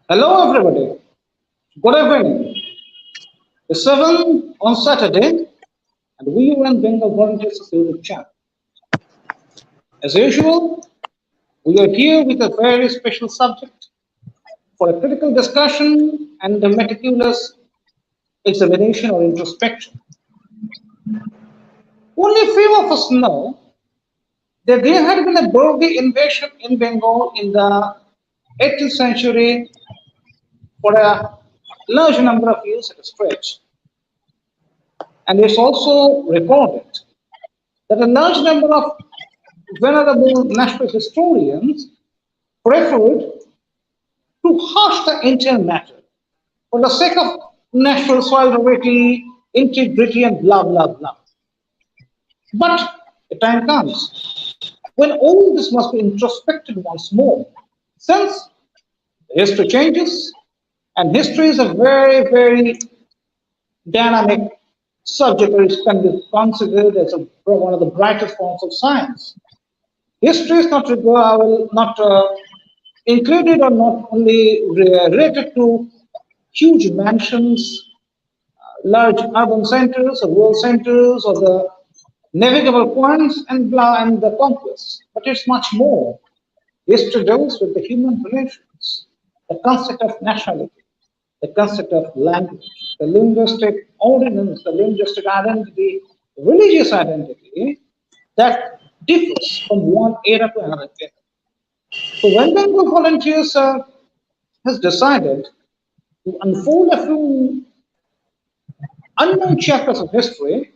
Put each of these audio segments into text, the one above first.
Hello, everybody. Good evening. It's 7 on Saturday, and we run Bengal Volunteers YouTube channel. As usual, we are here with a very special subject for a critical discussion and a meticulous examination or introspection. Only few of us know that there had been a Bargi invasion in Bengal in the 18th century for a large number of years at a stretch. And it's also recorded that a large number of venerable national historians preferred to hush the entire matter for the sake of national sovereignty, integrity, and blah, blah, blah. But the time comes when all this must be introspected once more, since history changes, and history is a very, very dynamic subject which can be considered as one of the brightest forms of science. History is not included or not only related to huge mansions, large urban centers or rural centers or the navigable points and blah and the conquests, but it's much more. History deals with the human relations, the concept of nationality, the concept of language, the linguistic ordinance, the linguistic identity, religious identity that differs from one era to another era. So when Bengal Volunteers has decided to unfold a few unknown chapters of history,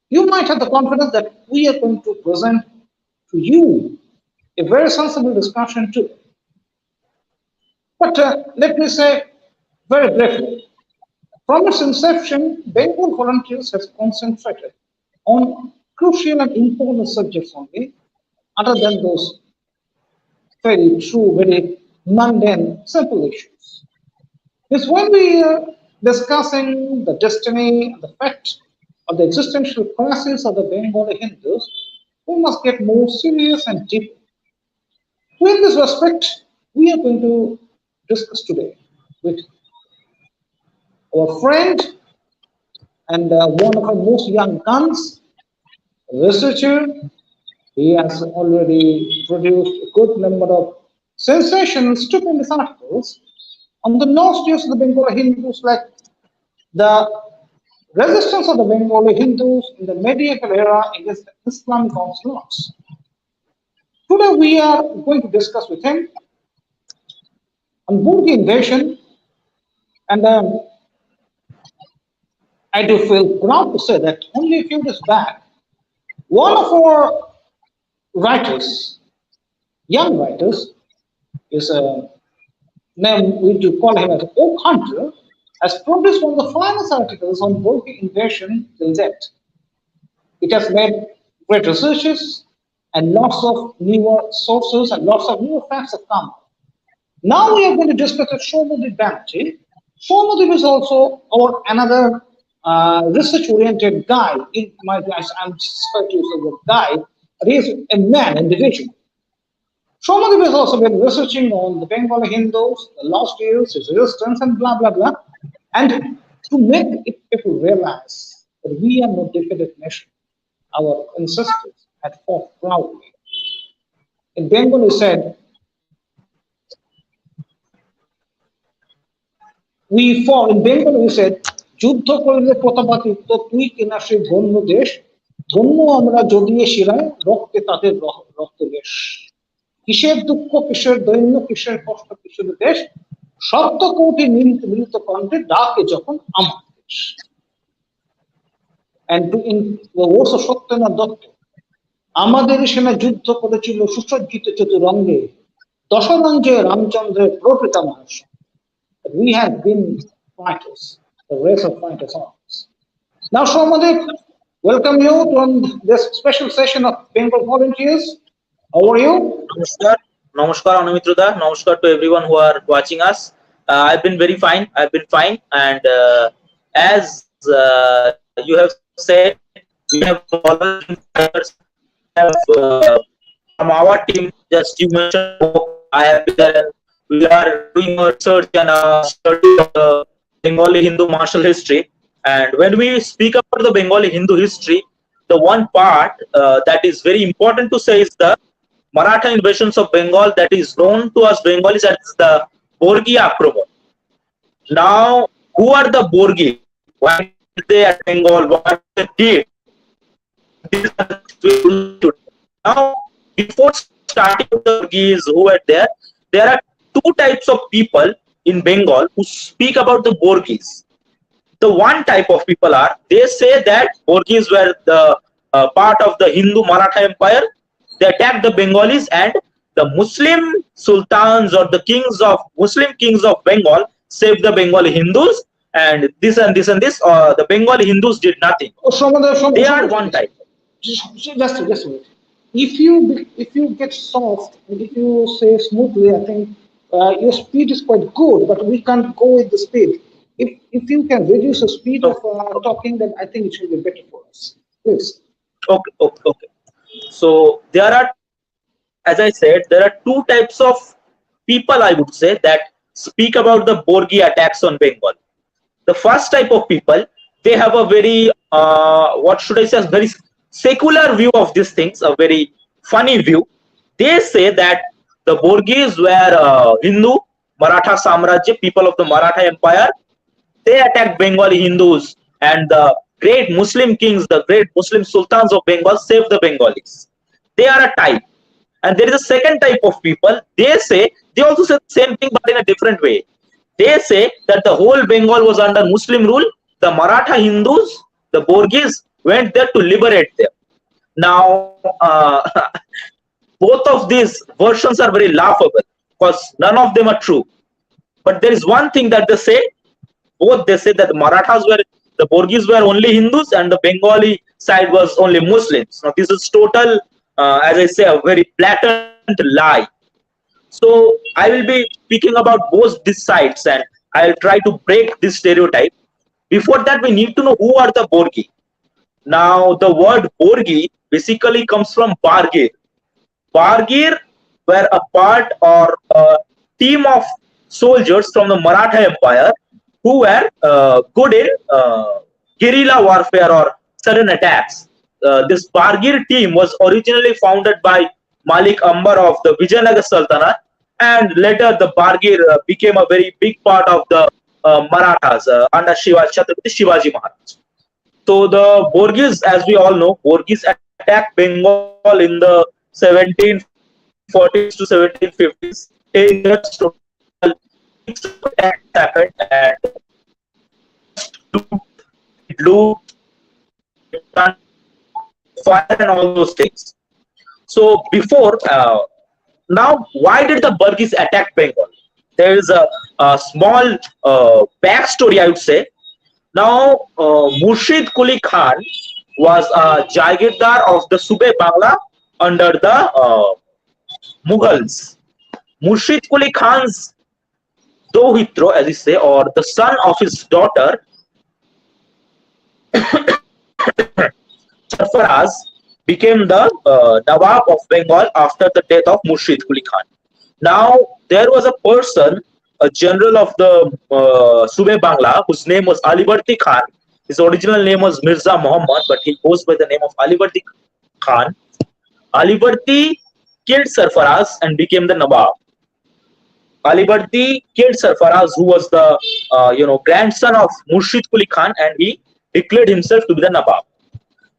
you might have the confidence that we are going to present to you a very sensible discussion today. But let me say very briefly, from its inception, Bengal Volunteers has concentrated on crucial and important subjects only, other than those very true, very mundane, simple issues. Is when we are discussing the destiny and the fact of the existential crisis of the Bengali Hindus, we must get more serious and deeper. So, in this respect, we are going to discuss today with our friend and one of our most young guns, researcher. He has already produced a good number of sensational, stupendous articles on the lost years of the Bengali Hindus, like the resistance of the Bengali Hindus in the medieval era against the Islamic onslaughts. Today we are going to discuss with him on Burgi invasion, and I do feel proud to say that only a few days back, one of our writers, young writers, is a name we do call him as Oak Hunter, has published one of the finest articles on Burgi invasion till date. It has made great researches and lots of newer sources and lots of newer facts have come. Now we are going to discuss with Shomadip Banerjee. Shomadip is also our another research-oriented guy. In my guys, I'm just going to use the word guy, but he is a man, individual. Shomadip has also been researching on the Bengali Hindus, the lost years, his resistance, and blah blah blah. And to make people realize that we are no defeated nation. Our ancestors had fought proudly. In Bengal, he said, we fought, in Bengal, we said, যুদ্ধ করলে প্রতাপাদিত্য তুই কিনা সেই ধন্য দেশ ধন্য আমরা যদিয়ে শিরায় রক্তে তাদের রক্ত দেশ কিসের দুঃখ কিসের দৈন্য কিসের কষ্ট কিসের দেশ সপ্ত কোটি মিলিত কণ্ঠে ডাকে যখন আমার দেশ and in the words of Satyendranath Dutta আমাদের সেনা যুদ্ধ করেছিল সুসজ্জিত চতুরঙ্গে দশরঞ্জে রামচন্দ্রের প্রপিতামহ we have been fighters, the race of fighters arms. Now, Shomadip, welcome you to this special session of Bengal Volunteers. How are you? Namaskar, Namaskar, Anumitra. Namaskar to everyone who are watching us. I've been very fine. I've been fine, and as you have said, we have always been fighters. Have, from our team, just you mentioned, I have been there we are doing a research and a study of the Bengali Hindu martial history. And when we speak about the Bengali Hindu history, the one part that is very important to say is the Maratha invasions of Bengal, that is known to us Bengalis as the Borgi Akromon. Now, who are the Borgi? Why did they at Bengal? What they did? These are the things we will do. Now, before starting with the Borgis who are there are two types of people in Bengal who speak about the Borgis. The one type of people are, they say that Borgis were the part of the Hindu Maratha Empire. They attacked the Bengalis, and the Muslim sultans or the kings of Muslim kings of Bengal saved the Bengali Hindus, and this and this and this. The Bengali Hindus did nothing. They are one type. Just wait. If you get soft and if you say smoothly, I think your speed is quite good, but we can't go with the speed. If you can reduce the speed of talking, then I think it should be better for us. Please. Okay. So there are, as I said, there are two types of people, I would say, that speak about the Borgi attacks on Bengal. The first type of people, they have a very what should I say, a very secular view of these things, a very funny view. They say that the Borgis were Hindu Maratha Samrajya, people of the Maratha Empire. They attacked Bengali Hindus, and the great Muslim kings, the great Muslim sultans of Bengal saved the Bengalis. They are a type. And there is a second type of people. They also say the same thing but in a different way. They say that the whole Bengal was under Muslim rule. The Maratha Hindus, the Borgis, went there to liberate them. Now, both of these versions are very laughable because none of them are true. But there is one thing that they say. Both they say that the Borgis were only Hindus and the Bengali side was only Muslims. Now, this is total, as I say, a very blatant lie. So I will be speaking about both these sides, and I'll try to break this stereotype. Before that, we need to know who are the Borgi. Now, the word Borgi basically comes from Bargir. Bargir were a part or a team of soldiers from the Maratha Empire who were good in guerrilla warfare or sudden attacks. This Bargir team was originally founded by Malik Ambar of the Vijayanagar Sultanate, and later the Bargir became a very big part of the Marathas under Chhatrapati Shivaji Maharaj. So the Borgis, as we all know, Borgis attacked Bengal in the 1740s to 1750s. 10 years total. Six attacks happened, and loot, fire, and all those things. So before now, why did the Borgis attack Bengal? There is a small backstory, I would say. Now, Murshid Quli Khan was a Jagirdar of the Sube Bangla under the Mughals. Murshid Quli Khan's Dohitro, as we say, or the son of his daughter, Sarfaraz, became the Nawab of Bengal after the death of Murshid Quli Khan. Now, there was a person, a general of the Sube Bangla, whose name was Alibardi Khan. His original name was Mirza Muhammad, but he goes by the name of Alibardi Khan. Alibardi killed Sarfaraz and became the Nawab. Alibardi killed Sarfaraz, who was the grandson of Murshid Quli Khan, and he declared himself to be the Nawab.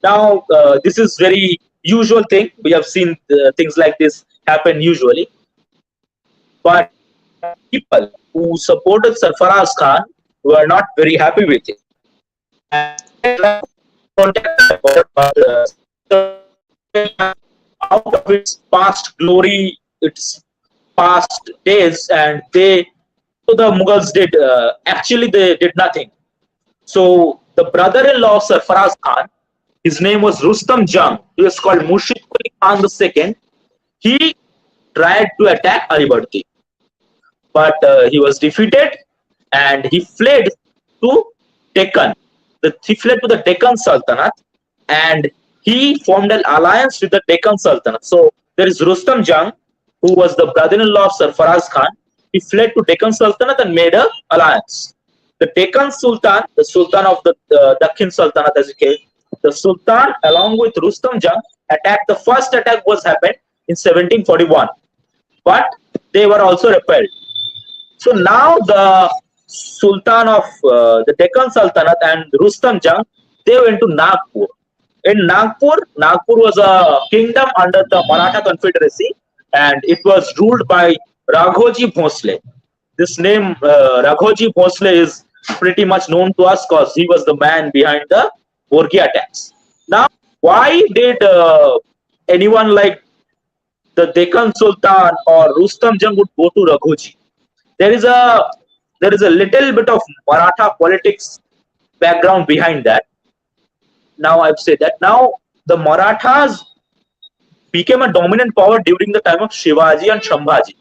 Now, this is very usual thing. We have seen things like this happen usually. But people who supported Sarfaraz Khan were not very happy with it. Out of its past glory, its past days, and the Mughals did actually they did nothing. So the brother-in-law of Sarfaraz Khan, his name was Rustam Jung. He was called Murshid Quli Khan II. He tried to attack Alibardi, but he was defeated, and he fled to Deccan. He fled to the Deccan Sultanate, and he formed an alliance with the Deccan Sultanate. So there is Rustam Jung, who was the brother-in-law of Sarfaraz Khan. he fled to Deccan Sultanate and made a alliance. The Deccan Sultan, the Sultan of the Dakhin Sultanate as it came, the Sultan along with Rustam Jung attacked. The first attack was happened in 1741, but they were also repelled. So now the Sultan of the Deccan Sultanate and Rustam Jung, they went to Nagpur. In Nagpur was a kingdom under the Maratha Confederacy, and it was ruled by Raghoji Bhosle. This name Raghoji Bhosle is pretty much known to us because he was the man behind the Borgi attacks. Now, why did anyone like the Deccan Sultan or Rustam Jung would go to Raghoji? There is a little bit of Maratha politics background behind that. Now I've said that. Now the Marathas became a dominant power during the time of Shivaji and Shambhaji.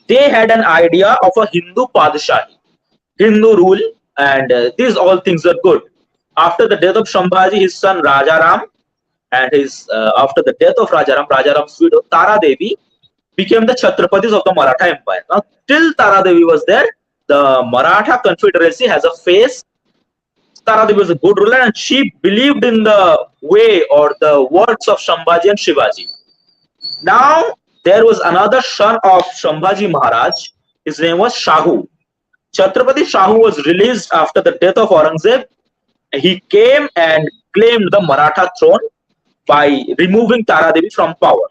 They had an idea of a Hindu Padashahi, Hindu rule, and these all things are good. After the death of Shambhaji, his son Rajaram, and his after the death of Rajaram's widow Tara Devi became the Chhatrapatis of the Maratha Empire. Now, till Tara Devi was there, the Maratha Confederacy has a face. Tara Devi was a good ruler, and she believed in the way or the words of Shambhaji and Shivaji. Now, there was another son of Shambhaji Maharaj. His name was Shahu. Chhatrapati Shahu was released after the death of Aurangzeb. He came and claimed the Maratha throne by removing Tara Devi from power.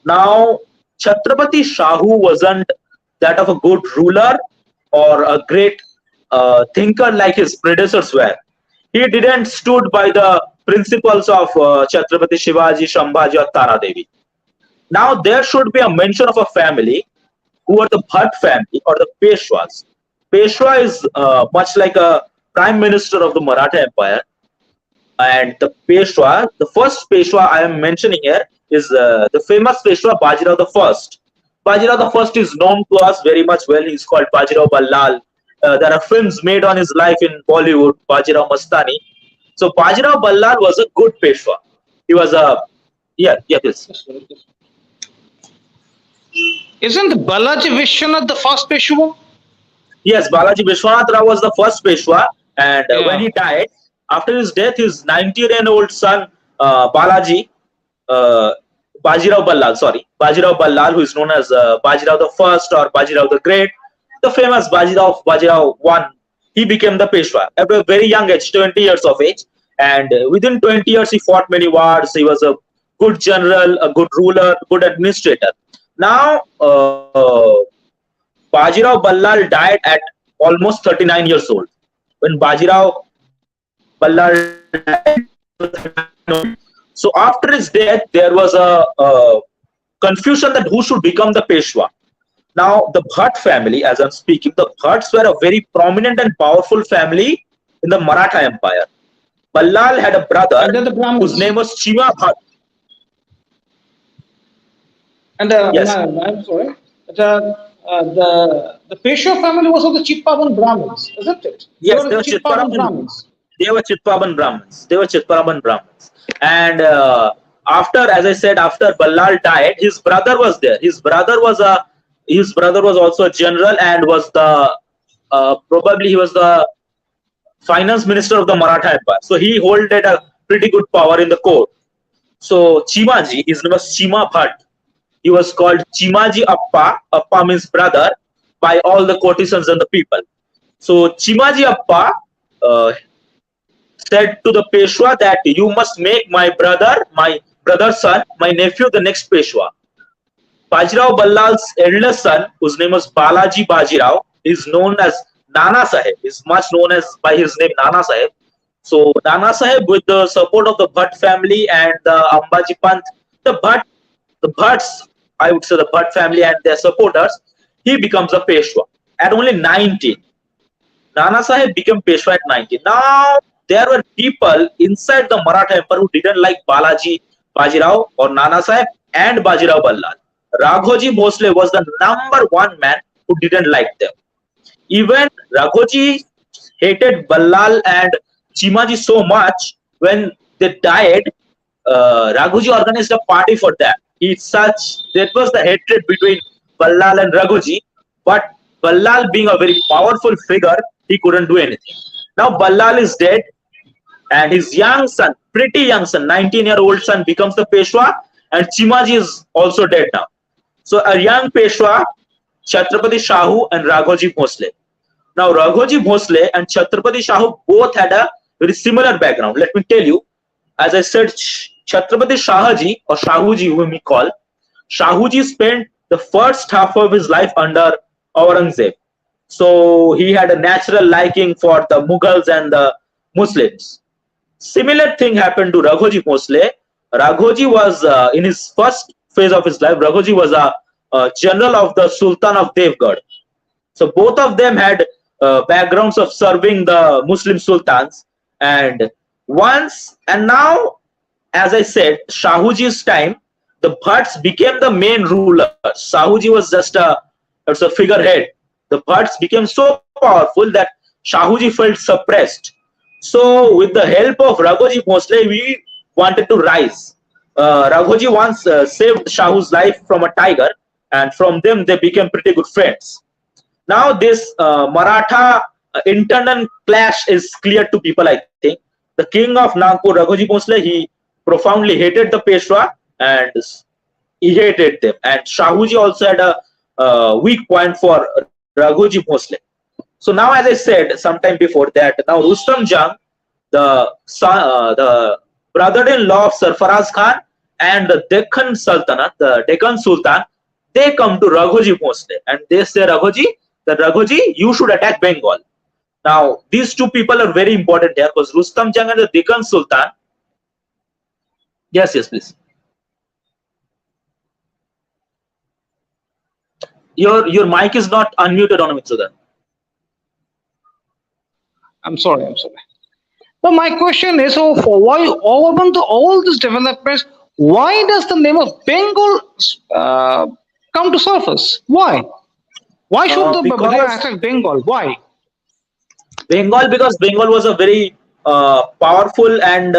Now, Chhatrapati Shahu wasn't that of a good ruler or a great thinker like his predecessors were. He didn't stood by the principles of Chhatrapati Shivaji, Shambhaji or Tara Devi. Now there should be a mention of a family who are the Bhatt family or the Peshwas. Peshwa is much like a prime minister of the Maratha Empire. And the Peshwa, the first Peshwa I am mentioning here is the famous Peshwa Bajirao the First. Bajirao the First is known to us very much well. He's called Bajirao Ballal. There are films made on his life in Bollywood, Bajirao Mastani. So Bajirao Ballal was a good Peshwa. He was a please. Isn't Balaji Vishwanath the first Peshwa? Yes, Balaji Vishwanath Rao was the first Peshwa, and when he died, after his death, his 90-year-old son Balaji, Bajirao Ballal, who is known as Bajirao the First or Bajirao the Great, the famous Bajirao I, he became the Peshwa at a very young age, 20 years of age, and within 20 years he fought many wars. He was a good general, a good ruler, good administrator. Now, Bajirao Ballal died at almost 39 years old. When Bajirao Ballal died, so after his death, there was a confusion that who should become the Peshwa. Now, the Bhatt family, as I'm speaking, the Bhatts were a very prominent and powerful family in the Maratha Empire. Ballal had a brother whose name was Chima Bhatt. And Yes. I'm sorry. The Peshwa family was of the Chitpavan Brahmins, isn't it? Yes, they were Chitpavan Brahmins. They were Chitpavan Brahmins. And after, as I said, after Ballal died, his brother was there. His brother was also a general and was the probably he was the finance minister of the Maratha Empire. So he held a pretty good power in the court. So Chimaji, his name was Chima Bhatt. He was called Chimaji Appa. Appa means brother by all the courtesans and the people. So Chimaji Appa said to the Peshwa that you must make my brother's son, my nephew, the next Peshwa. Bajirao Ballal's eldest son, whose name was Balaji Bajirao, is known as Nana Sahib. Is much known as by his name Nana Sahib. So Nana Sahib, with the support of the Bhatt family and the Ambaji Panth, the Bhatts, I would say the Bhatt family and their supporters, he becomes a Peshwa at only 19. Nana Sahib became Peshwa at 19. Now, there were people inside the Maratha Empire who didn't like Balaji Bajirao or Nana Sahib and Bajirao Ballal. Raghoji Bhosle was the number one man who didn't like them. Even Raghoji hated Ballal and Chimaji so much, when they died, Raghoji organized a party for them. That was the hatred between Ballal and Raghoji. But Ballal, being a very powerful figure, he couldn't do anything. Now Ballal is dead, and his young son, pretty young son, 19-year-old son, becomes the Peshwa, and Chimaji is also dead now. So a young Peshwa, Chhatrapati Shahu and Raghoji Bhosle. Now Raghoji Bhosle and Chhatrapati Shahu both had a very similar background. Let me tell you, as I said, Chhatrapati Shahaji, or Shahuji whom we call, Shahuji spent the first half of his life under Aurangzeb. So he had a natural liking for the Mughals and the Muslims. Similar thing happened to Raghoji Bhosle. Raghoji was in his first phase of his life. Raghoji was a general of the Sultan of Devgarh. So both of them had backgrounds of serving the Muslim sultans. And now, as I said, Shahuji's time, the Bhatts became the main rulers. Shahuji was just a figurehead. The Bhatts became so powerful that Shahuji felt suppressed. So with the help of Raghoji Bhosle, we wanted to rise. Raghoji once saved Shahu's life from a tiger, and from them they became pretty good friends. Now this Maratha internal clash is clear to people, I think. The king of Nagpur, Raghoji Bhosle, he profoundly hated the Peshwa, and he hated them. And Shahuji also had a weak point for Raghoji Bhosle. So now, as I said sometime before that, now Rustam Jung, the brother-in-law of Sarfaraz Khan and the Deccan Sultanate, the Deccan Sultan, they come to Raghoji Bhosle and they say, Raghoji, you should attack Bengal. Now, these two people are very important here because Rustam Jung and the Deccan Sultan. Yes, please. Your mic is not unmuted on Mitsuda. I'm sorry. So my question is, so for why all these developments, why does the name of Bengal come to surface? Why? Why should the attack Bengal? Why? Bengal, because Bengal was a very powerful, and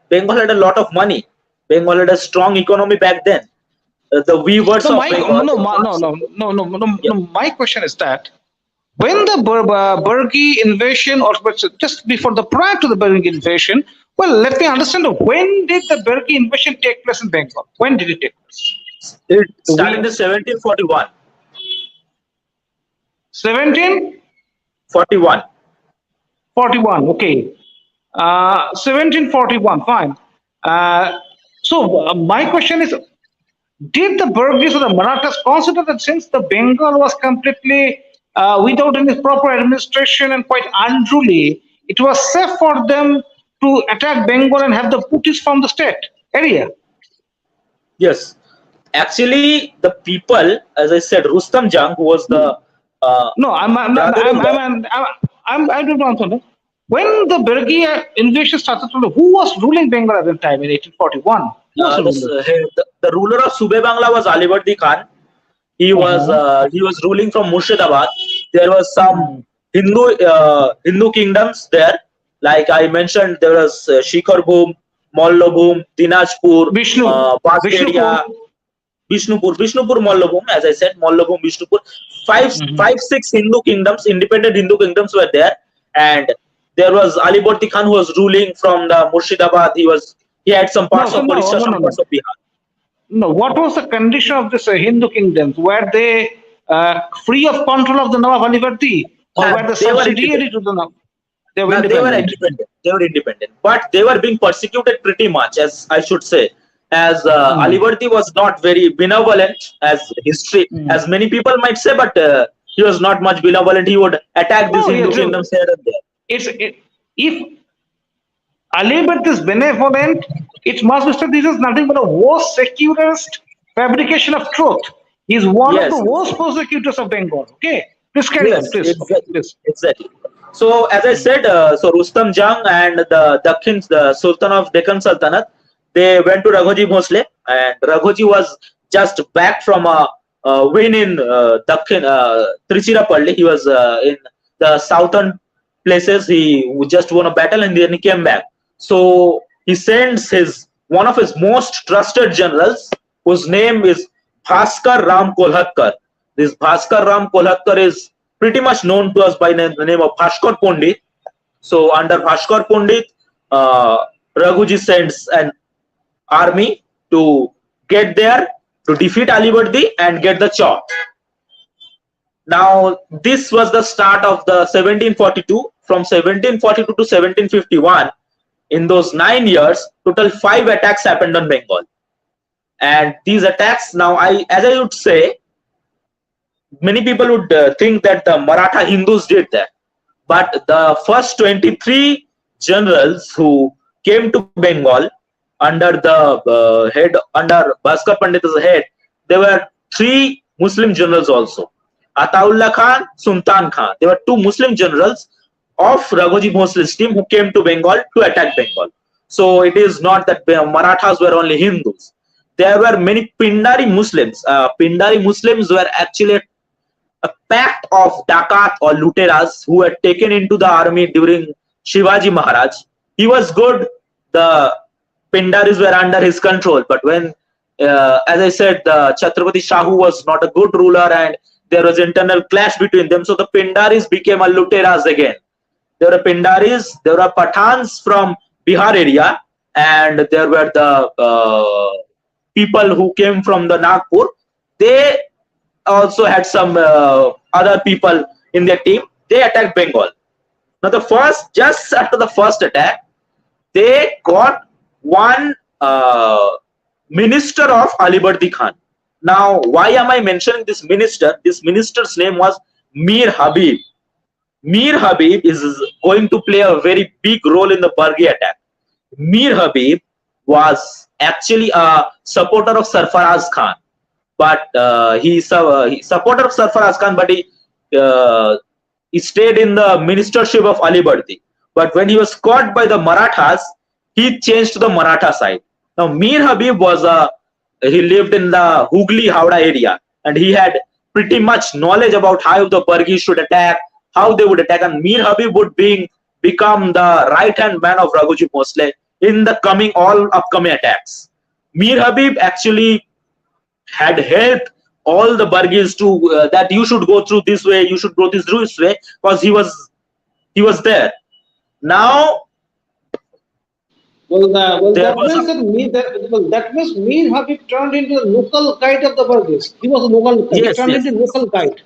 Bengal had a lot of money. Bengal had a strong economy back then. The weavers of Bengal. No. My question is that when the Bargi invasion, or just prior to the Bargi invasion, well, let me understand, when did the Bargi invasion take place in Bengal? When did it take place? It started in 1741. 1741. 41. Okay. 1741. Fine. So my question is, did the Burghis or the Marathas consider that since the Bengal was completely without any proper administration and quite unruly, it was safe for them to attack Bengal and have the Putis from the state area? Yes. Actually, the people, as I said, Rustam Jung, who was the I don't know. When the Bargi invasion started, who was ruling Bengal at the time in 1841? The ruler of Sube Bangla was Alibardi Khan. He was ruling from Murshidabad. There was some Hindu kingdoms there. Like I mentioned, there was Shikharbhum, Mallabhum, Dinajpur, Baskeria, Vishnupur, Mallabhum, as I said, Mallabhum, Vishnupur. Five, 6 Hindu kingdoms, independent Hindu kingdoms were there. And there was Alibardi Khan who was ruling from the Murshidabad. He had some parts of Odisha, some parts of Bihar. No, what was the condition of this Hindu kingdoms? Were they free of control of the Nawab Alibardi, or were they subsidiary to the Nawab? They were independent. But they were being persecuted pretty much, as I should say. As Alibardi was not very benevolent, as history, as many people might say, but he was not much benevolent. He would attack these Hindu kingdoms here and there. If Alibardi is benevolent, it must be said this is nothing but a worst secularist fabrication of truth. He is one of the worst persecutors of Bengal. Okay, please carry on, please. Exactly. So, as I said, so Rustam Jung and the Sultan of Deccan Sultanate, they went to Raghoji Bhosle, and Raghoji was just back from a win in Trichirapalli. He was in the southern places. He just won a battle and then he came back. So he sends one of his most trusted generals, whose name is Bhaskar Ram Kolhatkar. This Bhaskar Ram Kolhatkar is pretty much known to us by the name of Bhaskar Pandit. So under Bhaskar Pandit, Raghuji sends an army to get there to defeat Alibardi and get the chop. Now this was the start of the 1742. From 1742 to 1751, in those 9 years, total 5 attacks happened on Bengal. And these attacks, now as I would say, many people would think that the Maratha Hindus did that. But the first 23 generals who came to Bengal under the under Bhaskar Pandit's head, there were 3 Muslim generals also. Ataullah Khan, Sultan Khan. There were 2 Muslim generals of Raghuji Bhosle's team who came to Bengal to attack Bengal. So it is not that Marathas were only Hindus. There were many Pindari Muslims. Pindari Muslims were actually a pact of Dakat or Luteras who had taken into the army during Shivaji Maharaj. He was good. The Pindaris were under his control. But when, as I said, the Chhatrapati Shahu was not a good ruler and there was internal clash between them. So the Pindaris became a Luteras again. There were Pindaris, there were Pathans from Bihar area, and there were the people who came from the Nagpur. They also had some other people in their team. They attacked Bengal. Now just after the first attack, they got one minister of Alibardi Khan. Now, why am I mentioning this minister? This minister's name was Mir Habib. Mir Habib is going to play a very big role in the Bargi attack. Mir Habib was actually a supporter of Sarfaraz Khan, but he's a supporter of Sarfaraz Khan, but he stayed in the ministership of Alibardi. But when he was caught by the Marathas, he changed to the Maratha side. Now, Mir Habib he lived in the Hooghly Howrah area, and he had pretty much knowledge about how the Bargis should attack, how they would attack, and Mir Habib would become the right-hand man of Raghuji Bhosle in the all upcoming attacks. Mir Habib actually had helped all the Bargis to that you should go through this way, you should go this way, because he was there. Now, that means Mir Habib turned into the local guide of the Bargis. He was a local guide. He turned into local guide.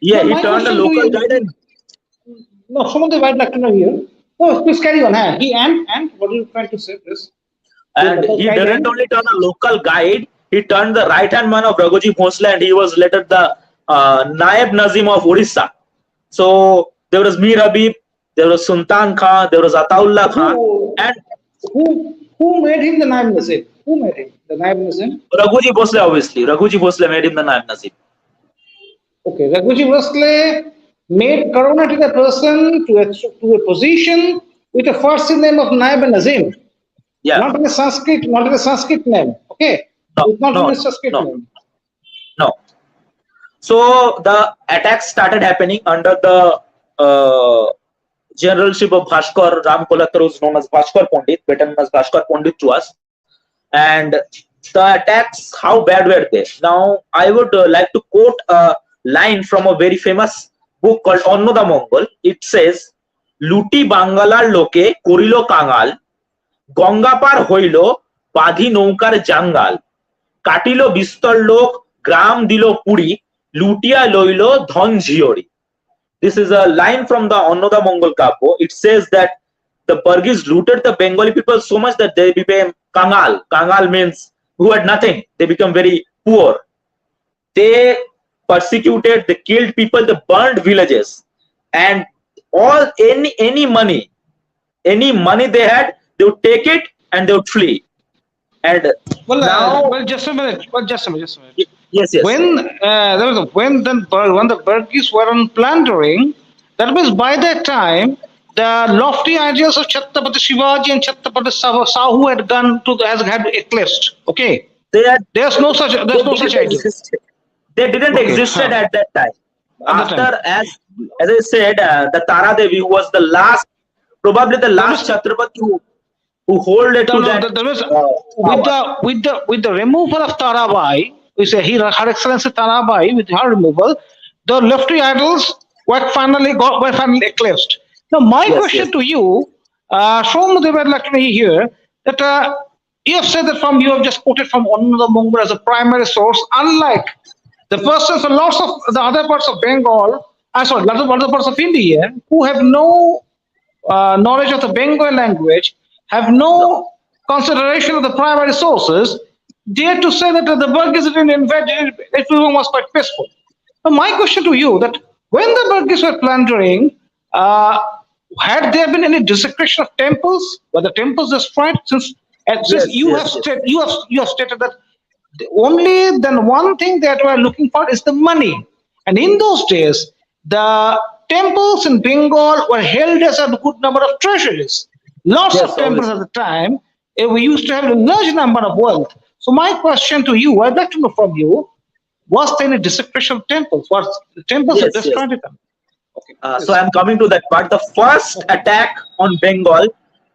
Yeah, he turned a local guide. And no, some of the I'd like to know here. No, please carry on. He and what are you trying to say? This. And he didn't only turn a local guide, he turned the right-hand man of Raghuji Bhosle, and he was later the Naib Nazim of Orissa. So there was Mir Habib, there was Sultan Khan, there was Ataullah Khan, and who made him the Naib Nazim? Who made him the Naib Nazim? Raghuji Bhosle, obviously. Raghuji Bhosle made him the Naib Nazim. Okay, Raghuji Bhosle made Karunatic a person to a position with a first name of Naib Nazim. Yeah. Not in a Sanskrit name. Okay. No, it's not in a Sanskrit name. No. So the attacks started happening under the generalship of Bhaskar Ram Kolhatkar, who is known as Bhaskar Pandit, better known as Bhaskar Pandit to us. And the attacks, how bad were they? Now, I would like to quote a line from a very famous book called Annoda Mongol. It says, "Luti Bangalar loke korilo kangal, গঙ্গাপার হইল বাঁধি নৌকার জাঙ্গাল, কাটিল বিস্তর লোক, গ্রাম দিল পুরি, লুটিয়া লইল ধন ঝিয়রি." This is a line from the Annoda Mongol Kapo. It says that the Bargis looted the Bengali people so much that they became kangal. Kangal means who had nothing. They become very poor. They persecuted, they killed people, they burned villages, and any money they had, they would take it and they would flee. And just a minute. Yes. When the Bargis were on plundering, that means by that time the lofty ideals of Chhatrapati Shivaji and Chhatrapati Shahu had eclipsed. Okay, there's no such idea. They didn't exist at that time. As I said, the Tara Devi, who was probably the last Chhatrapati who hold it to that. With the removal of Tarabai, we say Her Excellency Tanabai, with her removal, the lofty idols were finally eclipsed. Now, my Yes, question yes, to you, Shom, they were like me here, that you have said that you have just quoted from Ananda Mongol as a primary source, unlike the persons and lots of the other parts of Bengal, sorry, other parts of India, who have no knowledge of the Bengali language, have no, no consideration of the primary sources, dare to say that the Burgess didn't invade everyone was quite peaceful. Now, my question to you that when the Burgess were plundering, uh, had there been any desecration of temples? Were the temples destroyed? Since yes, yes, yes, you have stated that only then one thing that we're looking for is the money. And in those days, the temples in Bengal were held as a good number of treasuries. Lots of yes, temples at obviously. the time, we used to have a large number of wealth. So my question to you, I'd like to know from you, was there any desecration of temples? Was the temples Yes, yes. destroyed? Okay, So please. I'm coming to that part. The first Okay. attack on Bengal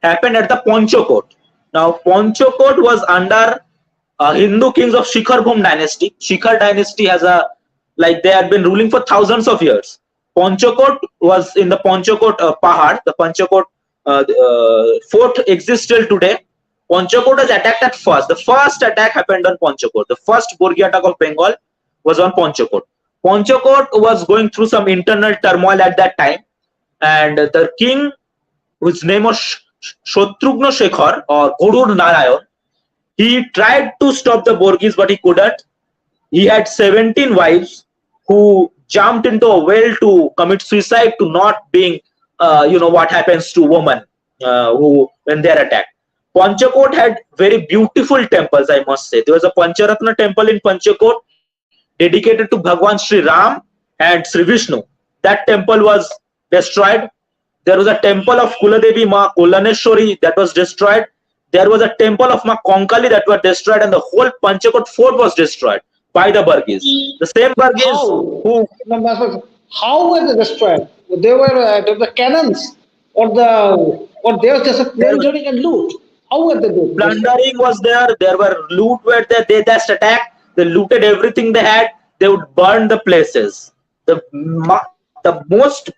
happened at the Panchakot. Now, Panchakot was under Hindu kings of Shikharbhum dynasty. Shikhar dynasty has a, like, they had been ruling for thousands of years. Panchakot was in the Panchakot Pahad. The Panchakot fort exists till today. Panchakot was attacked at first. The first attack happened on Panchakot. The first Borgi attack of Bengal was on Panchakot. Panchakot was going through some internal turmoil at that time, and the king, whose name was Shatrugna Shekhar or Gurur Narayan, he tried to stop the Borgis, but he couldn't. He had 17 wives who jumped into a well to commit suicide, to not being, what happens to women who when they're attacked. Panchakot had very beautiful temples, I must say. There was a Pancharatna temple in Panchakot dedicated to Bhagwan Sri Ram and Sri Vishnu. That temple was destroyed. There was a temple of Kuladevi Ma Kulaneshwari that was destroyed. There was a temple of Ma Konkali that was destroyed, and the whole Panchakot fort was destroyed by the Burgis. The same Burgis How? who No, how were they destroyed? The cannons, or there was just a there plundering and loot. How were they destroyed? plundering was there. There were loot were there. They just attacked. They looted everything they had. They would burn the places. The most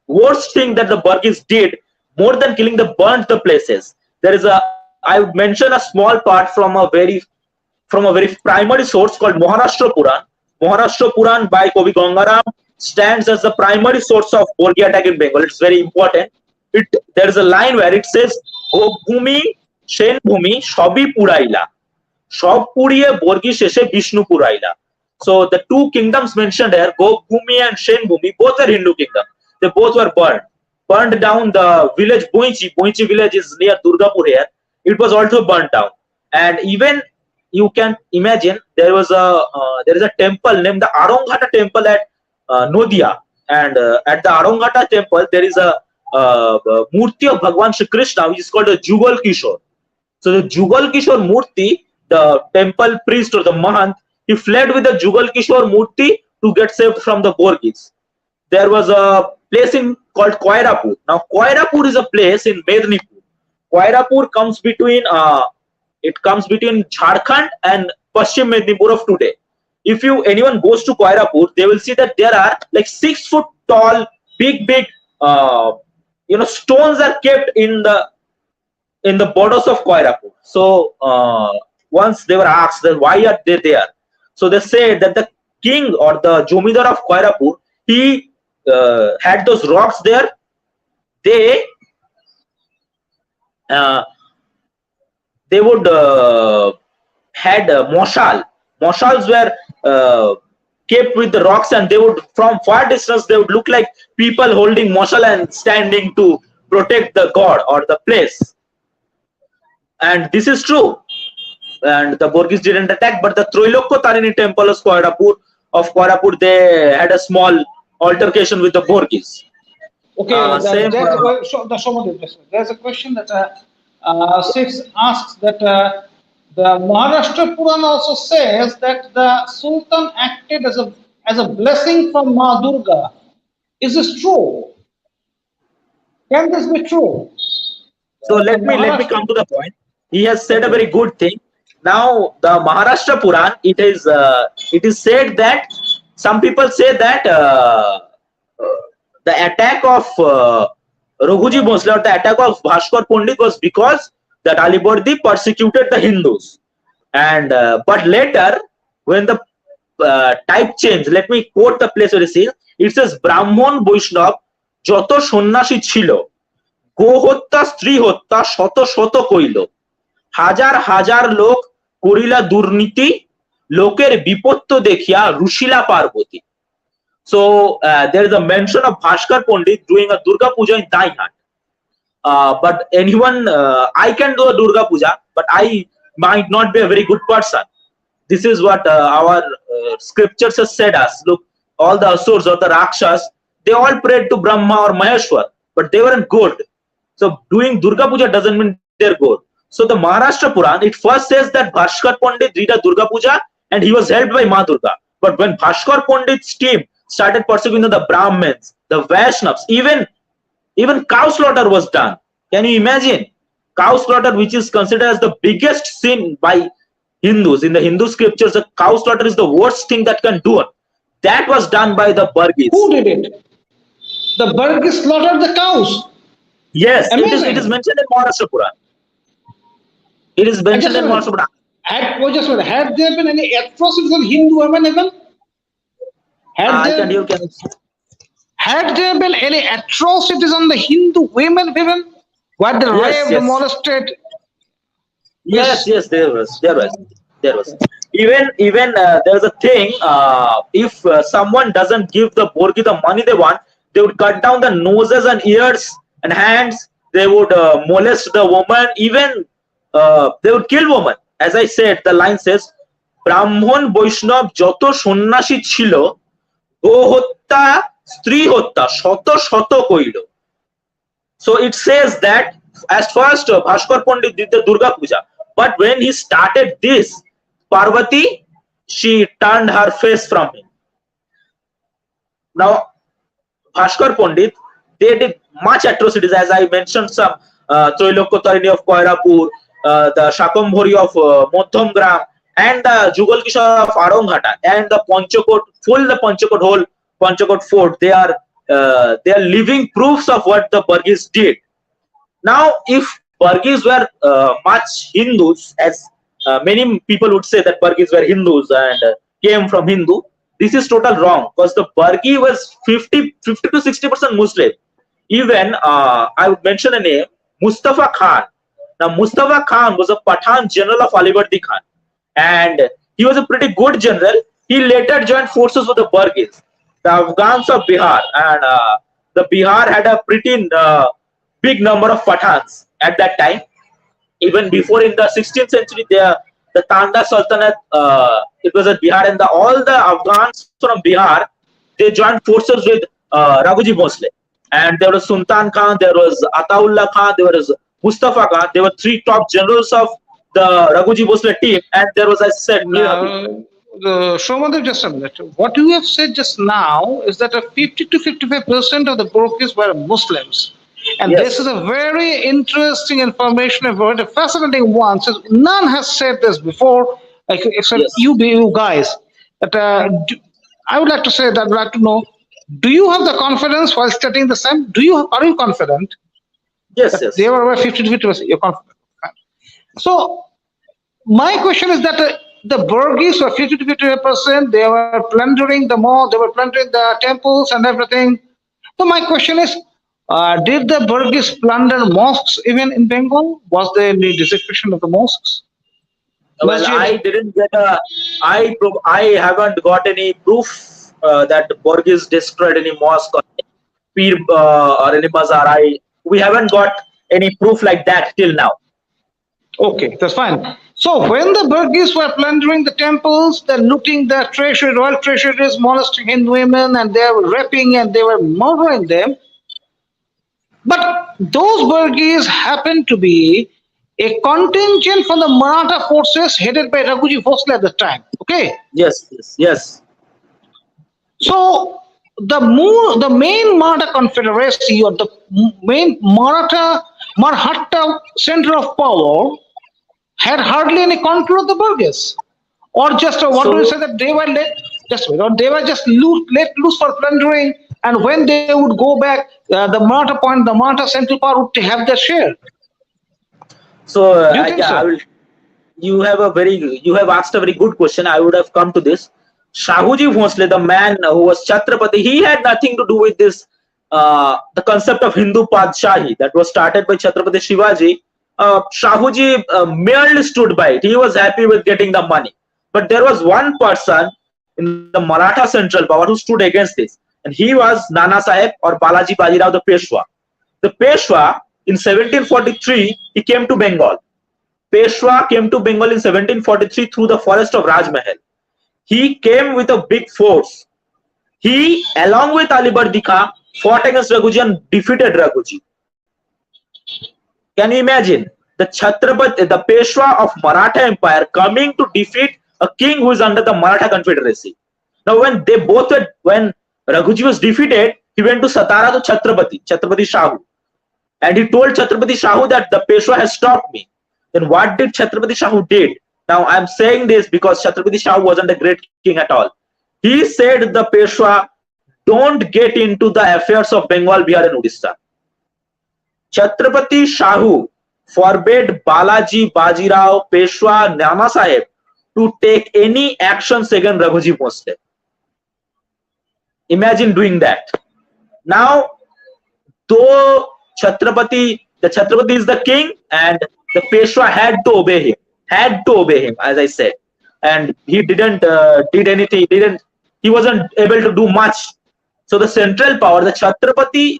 worst thing that the Burgis did, more than killing, they burnt the places. There is a, I would mention a small part from a very primary source called Maharashtra Puran. Maharashtra Puran by Kavi Gangaram stands as the primary source of Borgi attack in Bengal. It's very important. There is a line where it says, "Bhumi Shen Bhumi Shobi Puraila." Shob Puriye Borgi Sheshe Vishnu Puraila. So the two kingdoms mentioned here, Gobhumi and Shenbhumi, both are Hindu kingdom. They both were burned. Burned down the village Boinchi. Boinchi village is near Durgapur here. It was also burned down. And even you can imagine there is a temple named the Aronghata temple at Nodia. And at the Aronghata temple there is a murti of Bhagwan Shri Krishna, which is called a Jugal Kishore. So the Jugal Kishore Murti, the temple priest or the Mahant, he fled with the Jugal Kishore Murti to get saved from the Borgis. There was a place called Koirapur. Now Koirapur is a place in Mednipur. Koirapur comes between Jharkhand and Paschim Mednipur of today. If anyone goes to Koirapur, they will see that there are like 6 foot tall, big stones are kept in the borders of Koirapur. So once they were asked that why are they there, so they said that the king or the Jomidar of Koirapur, he had those rocks there. They would had moshal. Moshals were kept with the rocks, and they would, from far distance, they would look like people holding moshal and standing to protect the god or the place. And this is true. And the Borgis didn't attack, but the Troilokko Tarini temple of Koirapur, they had a small altercation with the Borgis. Okay, Same. there's a question that Six asks that the Maharashtra Puran also says that the Sultan acted as a blessing from Ma Durga. Is this true? Can this be true? So The let me come Maharashtra. to the point. He has said a Okay. very good thing. Now the Maharashtra Puran, it is said that some people say that the attack of Raghuji Bhosle, or the attack of Bhaskar Pandit, was because that Alibardi persecuted the Hindus. And but later, when the type changed, let me quote the place where it says Brahmon Vaishnav joto সন্ন্যাসী ছিল গো হত্যা স্ত্রী হত্যা শত শত কইল হাজার হাজার লোক করিলা দুর্নীতি লোকের বিপত্ত দেখিয়া রুশিলা Parvati. So there is a mention of Bhaskar Pandit doing a Durga Puja in Dainhat. But anyone, I can do a Durga Puja, but I might not be a very good person. This is what our scriptures have said us. Look, all the Asurs or the Rakshas, they all prayed to Brahma or Maheshwar, but they weren't good. So doing Durga Puja doesn't mean they're good. So the Maharashtra Puran, it first says that Bhaskar Pandit did a Durga Puja and he was helped by Ma Durga. But when Bhaskar Pandit's team started persecuting the Brahmins, the Vaishnavas, even cow slaughter was done. Can you imagine? Cow slaughter, which is considered as the biggest sin by Hindus. In the Hindu scriptures, the cow slaughter is the worst thing that can do it. That was done by the Bargis. Who did it? The Bargis slaughtered the cows. Yes, it is mentioned in Maharashtra Puran. It is mentioned in Maharashtra Puran. Had there been any atrocities on Hindu women even? Had there been any atrocities on the Hindu women even? Were they raped, molested? Yes, there was. Even there's a thing. If someone doesn't give the Borgi the money they want, they would cut down the noses and ears and hands. They would molest the woman. Even they would kill woman. As I said, the line says, "Brahmon Vaishnav joto সন্ন্যাসী ছিল গো হত্যা স্ত্রী হত্যা শত শত কইল." So it says that at first Bhaskar Pandit did the Durga Puja, but when he started this, Parvati, she turned her face from him. Now Bhaskar Pandit, they did much atrocities, as I mentioned, some Trailokya Tarini of Koirapur, the Shakambhori of Modhamgram, and the Jugal Kishore of Aronghata, and the Panchakot, the Panchakot fort. They are living proofs of what the Bargis did. Now, if Bargis were much Hindus, as many people would say that Bargis were Hindus and came from Hindu, this is total wrong, because the Bargi was 50 to 60% Muslim. Even I would mention a name, Mustafa Khan. Now, Mustafa Khan was a Pathan general of Alibardi Khan, and he was a pretty good general. He later joined forces with the Bargis, the Afghans of Bihar, and the Bihar had a pretty big number of Pathans at that time. Even before, in the 16th century, the Tanda Sultanate, it was at Bihar, and all the Afghans from Bihar, they joined forces with Raghuji Bhosle. And there was Sultan Khan, there was Ataullah Khan, there was Mustafa Khan. They were three top generals of the Raghuji Bhosle team, and there was, I said, Shomadev, just a minute. What you have said just now is that 50 to 55% of the Borgis were Muslims. And this is a very interesting information, a very fascinating one. So none has said this before, except you guys. But I would like to say that I would like to know, do you have the confidence while studying the same? Are you confident? Yes. They were about 50 to 50%. You're confident. So my question is that the Borgis were 50 to 55%. They were plundering the mall, they were plundering the temples and everything. So my question is, did the Borgis plunder mosques even in Bengal? Was there any desecration of the mosques? Well, I haven't got any proof that Borgis destroyed any mosque or Pir or any bazaar. We haven't got any proof like that till now. Okay, that's fine. So when the Borgis were plundering the temples, they're looting the treasury, royal treasuries, molesting Hindu women, and they were raping and they were murdering them. But those Borgis happened to be a contingent from the Maratha forces headed by Raghuji Bhosle at the time. Okay? Yes. So the main Maratha confederacy, or the main Maratha center of power, had hardly any control of the Burgess, or just what do you So say that they were or they were just let loose for plundering, and when they would go back, the Maratha Central Power would have their share. so Do you think yeah, I so? will. You have asked a very good question. I would have come to this. Shahuji Bhosle, the man who was Chhatrapati, he had nothing to do with this. The concept of Hindu Padshahi that was started by Chhatrapati Shivaji. Shahuji merely stood by it. He was happy with getting the money. But there was one person in the Maratha Central Power who stood against this, and he was Nana Saheb or Balaji Bajirao the Peshwa. The Peshwa in 1743 he came to Bengal. Peshwa came to Bengal in 1743 through the forest of Rajmahal. He came with a big force. He, along with Ali Bardi Khan, fought against Raghuji and defeated Raghuji. Can you imagine the Chhatrapati, the Peshwa of Maratha Empire, coming to defeat a king who is under the Maratha Confederacy? Now, when Raghuji was defeated, he went to Satara to Chhatrapati Shahu, and he told Chhatrapati Shahu that the Peshwa has stopped me. Then what did Chhatrapati Shahu did? Now I'm saying this because Chhatrapati Shahu wasn't a great king at all. He said the Peshwa, don't get into the affairs of Bengal, Bihar and Odisha. Chhatrapati Shahu forbade Balaji Bajirao, Peshwa, Nana Saheb to take any actions against Raghuji Bhosle. Imagine doing that. Now, though the Chhatrapati is the king, and the Peshwa had to obey him, as I said, and he didn't did anything. He wasn't able to do much. So the central power, the Chhatrapati,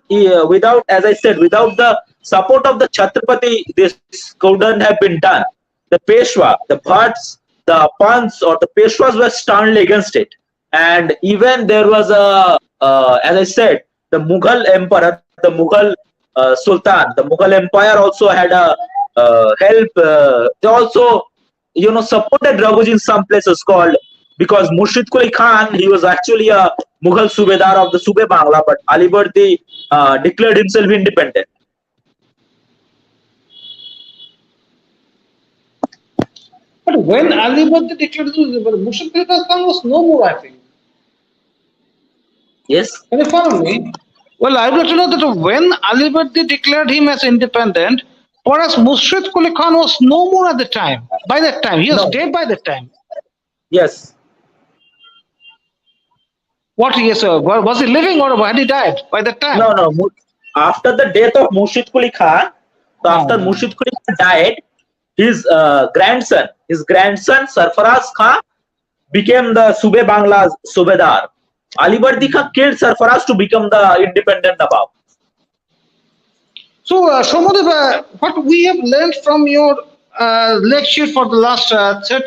without, as I said, without the support of the Chhatrapati, this couldn't have been done. The Peshwa, the Bhatts, the Pants, or the Peshwas were sternly against it. And even there was as I said, the Mughal emperor, the Mughal Sultan, the Mughal Empire also had a help. They also, supported Raghuji in some places called, because Murshid Quli Khan, he was actually a Mughal Subedar of the Sube Bangla, but Ali Bardi declared himself independent. But when Ali Bardi declared Murshid Quli Khan was no more, I think. Yes. Can you follow me? Well, I would like to know that when Ali Bardi declared him as independent, whereas Murshid Quli Khan was no more at the time. By that time, he was dead by that time. Yes. What? Yes, was he living or had he died by that time? No. After the death of Murshid Quli Khan, after Murshid Quli Khan died, his grandson Sarfaraz Khan became the Sube Bangla's Subedar. Ali Bardi Khan killed Sarfaraz to become the independent Nawab. So, Shomodev, what we have learned from your lecture for the last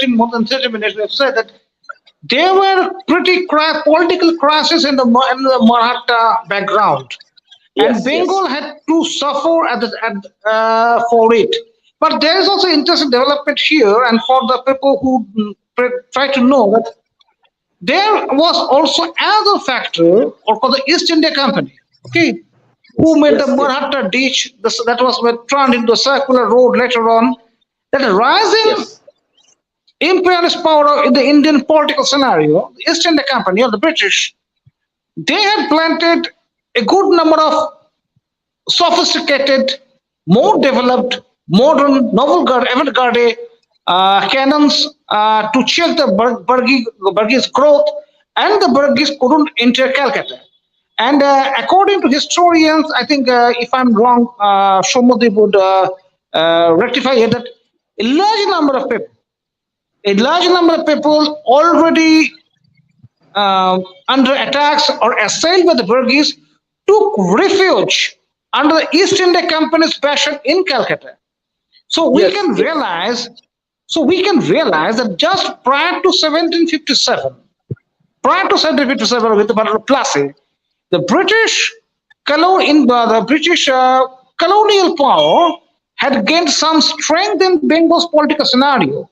more than 30 minutes, we have said that there were pretty political crises in the Maratha background, and Bengal had to suffer for it. But there is also interesting development here, and for the people who try to know that there was also another factor called the East India Company, okay, who made the Maratha ditch that was turned into a circular road later on. That rising imperialist power in the Indian political scenario, the East India Company or the British, they had planted a good number of sophisticated, more developed, modern, avant-garde cannons to check the Bargi's growth, and the Bargis couldn't enter Calcutta. And according to historians, I think if I'm wrong, Shomodi would rectify it, that a large number of people already under attacks or assailed by the Burgess took refuge under the East India Company's bastion in Calcutta. So we can realize that just prior to 1757, with the Battle of Plassey, the British colonial power had gained some strength in Bengal's political scenario.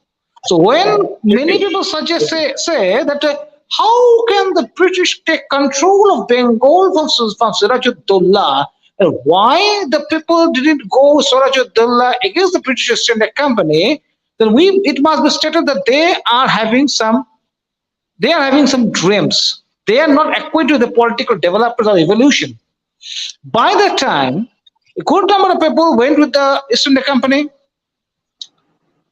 So when many people say that how can the British take control of Bengal from Siraj-ud-Dowlah, and why the people didn't go Siraj-ud-Dowlah against the British East India Company, then it must be stated that they are having some dreams. They are not acquainted with the political development or evolution. By that time, a good number of people went with the East India Company.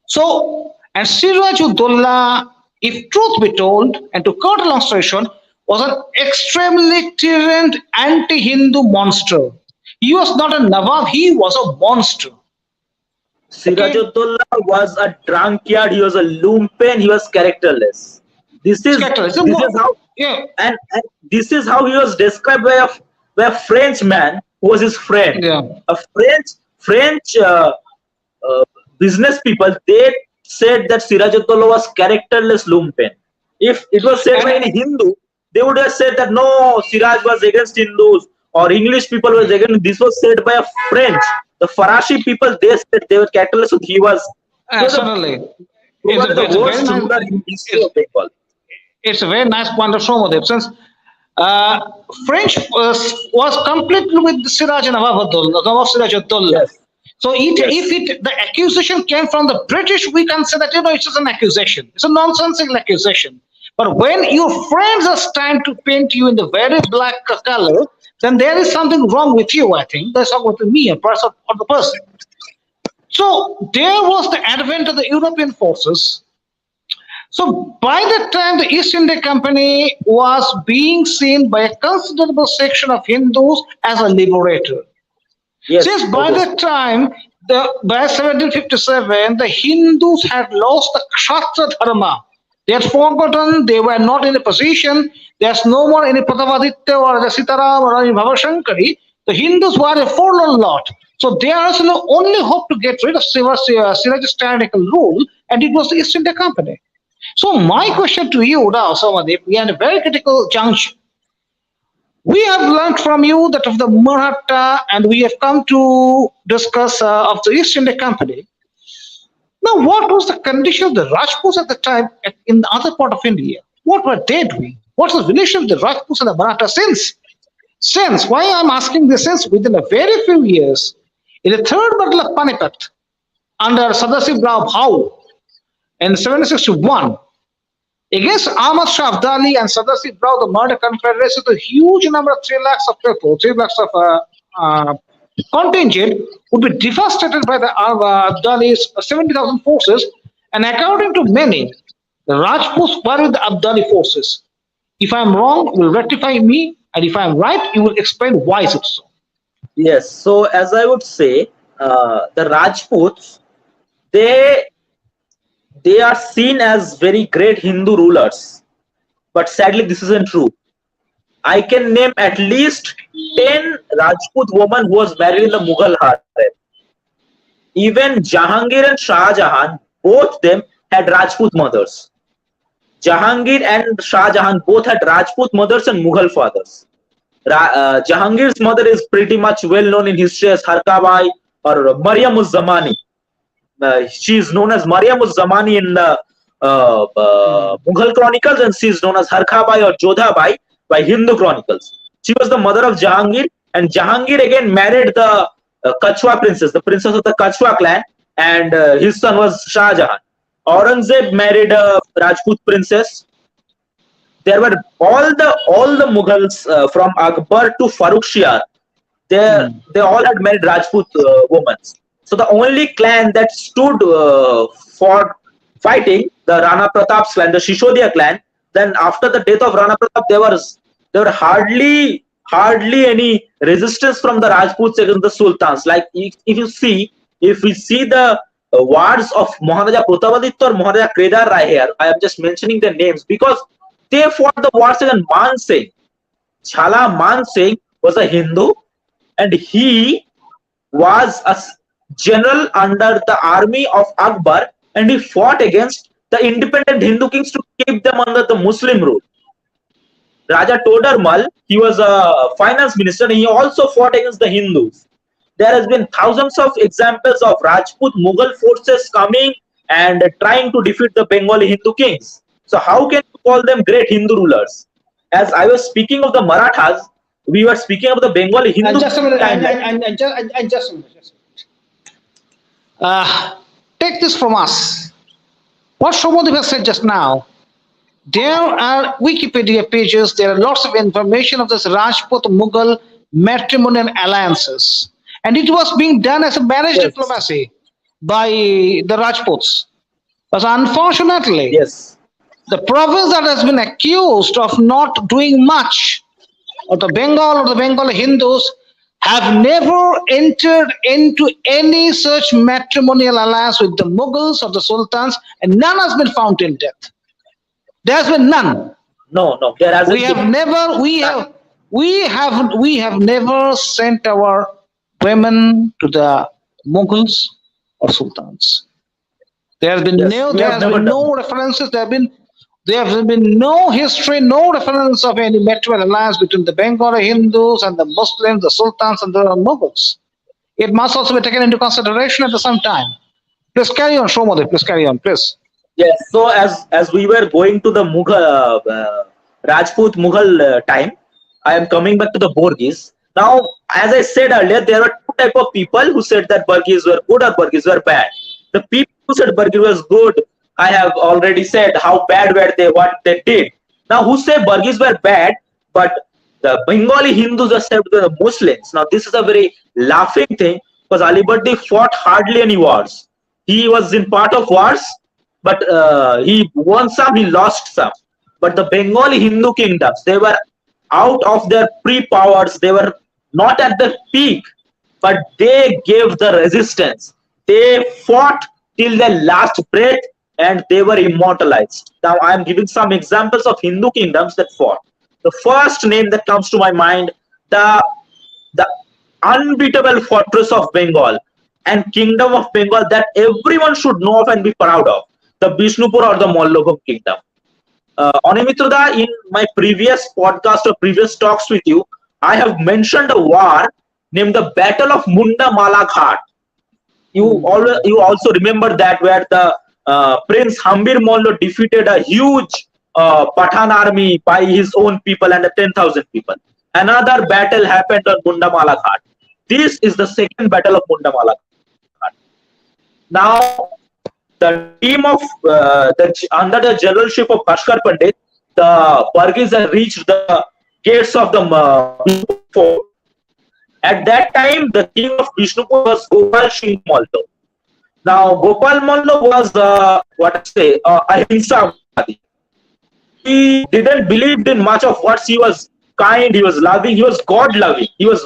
So, and Sirajuddaula, if truth be told, and to cut a long story short, was an extremely tyrant anti-Hindu monster. He was not a Nawab, he was a monster. Okay? Sirajuddaula was a drunkard, he was a lumpen, he was characterless. This is how Yeah, and this is how he was described by a French man who was his friend. yeah. A French business people, they said that Sirajuddaula was characterless lumpen. If it was said by And any Hindu, they would have said that no, Siraj was against Hindus or English people was against. This was said by a French. The Farashi people, they said they were characterless, so he was. certainly. He was the It's a very worst nice, ruler in history of Bengal. it's a very nice point of Somadev, since uh, French was completely with Siraj and Nawab Siraj-ud-Dawla. Yes. So Yes. the accusation came from the British, we can say that it's just an accusation. It's a nonsensical accusation. But when your friends are trying to paint you in the very black color, then there is something wrong with you. I think that's not with me, a person or the person. So there was the advent of the European forces. So by that time, the East India Company was being seen by a considerable section of Hindus as a liberator. Yes. Since by obviously. that time, by 1757, the Hindus had lost the Kshatriya Dharma. They had forgotten, they were not in a position, there's no more any Pratavaditya or the Sitaram or any Bhavashankari. The Hindus were a forlorn lot. So they are only hope to get rid of Siraj's tyrannical rule, and it was the East India Company. So my question to you now, Somadev, we are in a very critical junction. We have learned from you that of the Maratha, and we have come to discuss of the East India Company. Now, what was the condition of the Rajputs at the time in the other part of India? What were they doing? What's the relation of the Rajputs and the Marathas since? Since, why I'm asking this, since within a very few years, in the third battle of Panipat, under Sadasiv Rao Bhau in 1761, against Ahmad Shah Abdali and Sadasiv Rao, the murder confederacy, a huge number of 3 lakhs of people, 3 lakhs of contingent would be devastated by the Abdali's 70,000 forces, and according to many, the Rajputs were with the Abdali forces. If I'm wrong, you will rectify me, and if I'm right, you will explain why is it so. Yes. So as I would say, the Rajputs, they are seen as very great Hindu rulers, but sadly this isn't true. I can name at least 10 Rajput women who was married in the Mughal harem. Even Jahangir and Shah Jahan, both them had Rajput mothers. Jahangir and Shah Jahan both had Rajput mothers and Mughal fathers. Jahangir's mother is pretty much well known in history as Harkabai or Maryam-uz-Zamani. She is known as Maryam-uz-Zamani in the Mughal chronicles, and she is known as Harkabai or Jodhabai by Hindu chronicles. She was the mother of Jahangir, and Jahangir again married the Kachwa princess, the princess of the Kachwa clan, and his son was Shah Jahan. Aurangzeb married a Rajput princess. There were all the Mughals from Akbar to Farrukhsiyar. They all had married Rajput women. So the only clan that stood for fighting, the Rana Pratap's clan, the Shishodia clan. Then after the death of Rana Pratap, there were hardly any resistance from the Rajputs against the Sultans. Like if we see the wars of Maharaja Pratavaditya or Maharaja Kedar Rai here, I am just mentioning their names because they fought the wars against Man Singh. Jhala Man Singh was a Hindu, and he was a general under the army of Akbar, and he fought against the independent Hindu kings to keep them under the Muslim rule. Raja Todarmal, he was a finance minister, and he also fought against the Hindus. There has been thousands of examples of Rajput Mughal forces coming and trying to defeat the Bengali Hindu kings. So how can you call them great Hindu rulers? As I was speaking of the Marathas, we were speaking of the Bengali Hindu. Just a minute, just a minute. Take this from us. What Shomodev has said just now, there are Wikipedia pages, there are lots of information of this Rajput Mughal matrimonial alliances. And it was being done as a marriage Yes. diplomacy by the Rajputs. But unfortunately, Yes. the province that has been accused of not doing much, or the Bengal or the Bengali Hindus, have never entered into any such matrimonial alliance with the Mughals or the Sultans, and none has been found in death. There has been none. No, no, there hasn't We have been. never, we have never sent our women to the Mughals or Sultans. There has been Yes, no, we there have has never been done. no references. There have been no history, no reference of any matrimonial alliance between the Bengali Hindus and the Muslims, the Sultans and the Mughals. It must also be taken into consideration at the same time. Please carry on, Shomodev. Please carry on, please. Yes. So as we were going to the Mughal Rajput Mughal time, I am coming back to the Borgis. Now, as I said earlier, there were two type of people who said that Borgis were good or Borgis were bad. The people who said Borgis was good, I have already said how bad were they, what they did. Now, who say Borgis were bad, but the Bengali Hindus accept the Muslims. Now, this is a very laughing thing because Alibardi fought hardly any wars. He was in part of wars, but he won some, he lost some. But the Bengali Hindu kingdoms, they were out of their pre-powers. They were not at the peak, but they gave the resistance. They fought till their last breath and they were immortalized. Now I am giving some examples of Hindu kingdoms that fought. The first name that comes to my mind, the unbeatable fortress of Bengal and kingdom of Bengal that everyone should know of and be proud of, the Bishnupur or the Mallabhum kingdom. Animitroda, in my previous podcast or previous talks with you, I have mentioned a war named the Battle of Munda Malaghat. You also remember that, where the Prince Hambir Mollo defeated a huge Pathan army by his own people and 10,000 people. Another battle happened on Munda Malaghat. This is the second battle of Munda Malaghat. Now, the team of under the generalship of Bhaskar Pandit, the Bargis had reached the gates of the fort. At that time, the king of Vishnupur was Gopal Singh Mallo. Now, Gopal Mallo was what I say, ahimsa. He didn't believe in much of what he was kind, he was loving, he was God loving. He was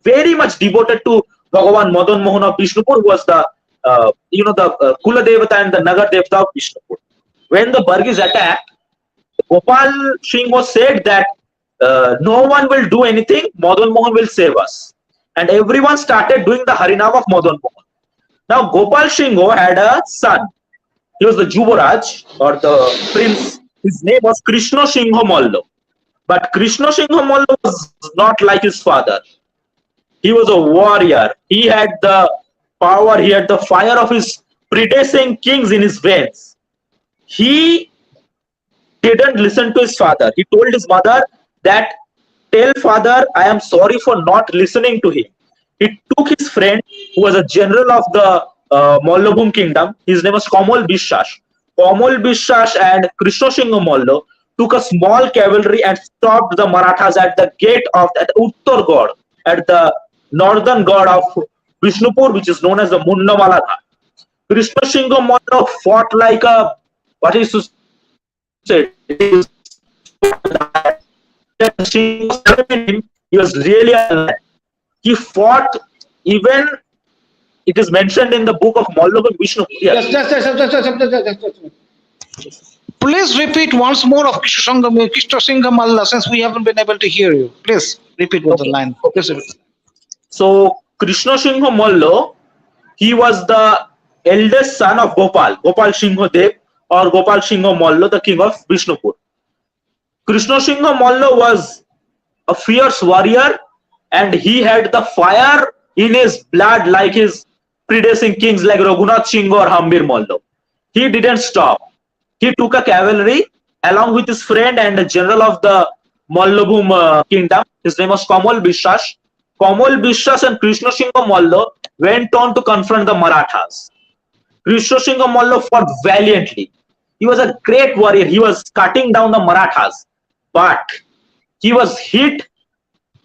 very much devoted to Bhagavan Madan Mohan of Vishnupur, who was the Kula Devata and the Nagar Devata of Vishnupur. When the Bargis attacked, Gopal Singh was said that no one will do anything, Madan Mohan will save us. And everyone started doing the Harinam of Madan Mohan. Now, Gopal Singh had a son. He was the Jubaraj or the prince. His name was Krishna Singha Mallo. But Krishna Singha Mallo was not like his father. He was a warrior. He had the power, he had the fire of his predecessing kings in his veins. He didn't listen to his father. He told his mother that, tell father, I am sorry for not listening to him. He took his friend, who was a general of the Mallabhum kingdom. His name was Kamal Bishas. Kamal Bishas and Krishna Singha Mallo took a small cavalry and stopped the Marathas at the gate of at Uttar God, at the northern god of Vishnupur, which is known as the Munda Malaghat. Krishna Singha Mallo fought like a, what is to say, he was really a, he fought, even it is mentioned in the book of Mallabhum Vishnu. Yes. Please repeat once more of Krishna Singha Malla, since we haven't been able to hear you. Please repeat with the line. Please repeat. So Krishna Singha Mallo, he was the eldest son of Gopal Singha Dev or Gopal Singha Mallo, the king of Vishnupur. Krishna Singha Mallo was a fierce warrior and he had the fire in his blood like his predecessing kings like Raghunath Singh or Hambir Mallo. He didn't stop. He took a cavalry along with his friend and a general of the Mallabhum kingdom. His name was Kamal Bishas. Kamal Bishas and Krishna Singha Mallo went on to confront the Marathas. Krishna Singha Malla fought valiantly. He was a great warrior. He was cutting down the Marathas, but he was hit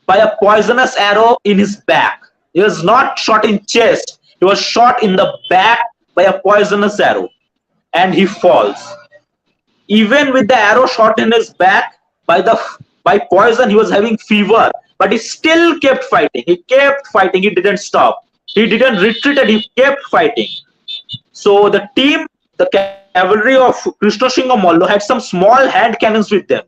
by a poisonous arrow in his back. He was not shot in chest. He was shot in the back by a poisonous arrow, and he falls. Even with the arrow shot in his back by poison, he was having fever, but he still kept fighting. He kept fighting. He didn't stop. He didn't retreat. He kept fighting. So the team, the cavalry of Krishna Singha Mollo had some small hand cannons with them.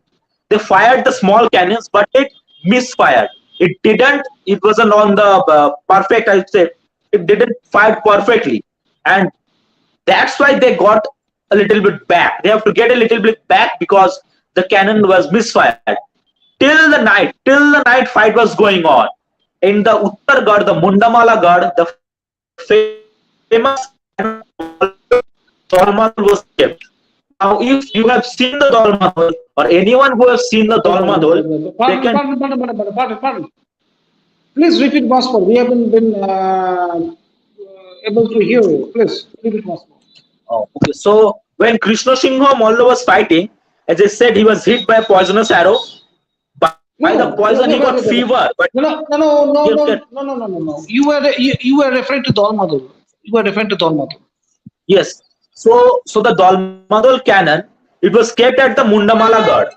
They fired the small cannons, but it misfired. It didn't. It wasn't on the perfect. I would say it didn't fire perfectly, and that's why they got a little bit back. They have to get a little bit back because the cannon was misfired. Till the night fight was going on. In the Uttar Gad, the Mundamala Gad, the famous Dolmadol was kept. Now, if you have seen the Dolmadol, or anyone who has seen the Dolmadol, they can. Pardon. Please repeat once more. We haven't been able to hear you. Please repeat once more. Oh, okay. So when Krishna Singha Mollo was fighting, as I said, he was hit by a poisonous arrow. By the poison, he got fever. But No. You were referring to Dolmadol. yes. So the Dolmadol cannon, it was kept at the Mundamala Gad.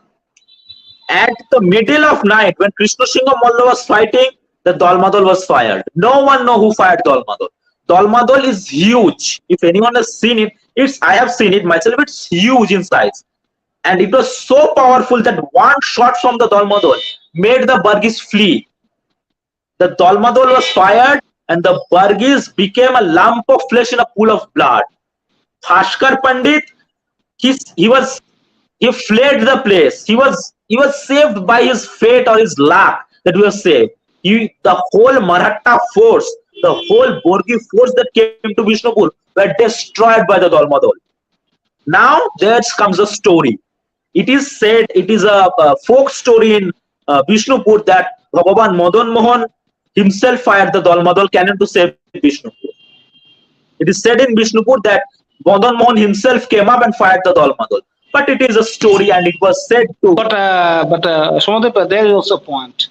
At the middle of night, when Krishna Singha Mollo was fighting, the Dolmadol was fired. No one know who fired Dolmadol. Dolmadol is huge. If anyone has seen it, I have seen it myself. It's huge in size, and it was so powerful that one shot from the Dolmadol made the Bargis flee. The Dolmadol was fired, and the Bargis became a lump of flesh in a pool of blood. Bhaskar Pandit, he fled the place. He was saved by his fate or his luck that he was saved. The whole Maratha force, the whole Borgi force that came to Vishnupur were destroyed by the Dolmadol. Now there comes a story. It is said, it is a folk story in Vishnupur that Bhagavan Madan Mohan himself fired the Dolmadol cannon to save Vishnupur. It is said in Vishnupur that Madan Mohan himself came up and fired the Dolmadol. But it is a story, and it was said to. But Somadev, there is also a point.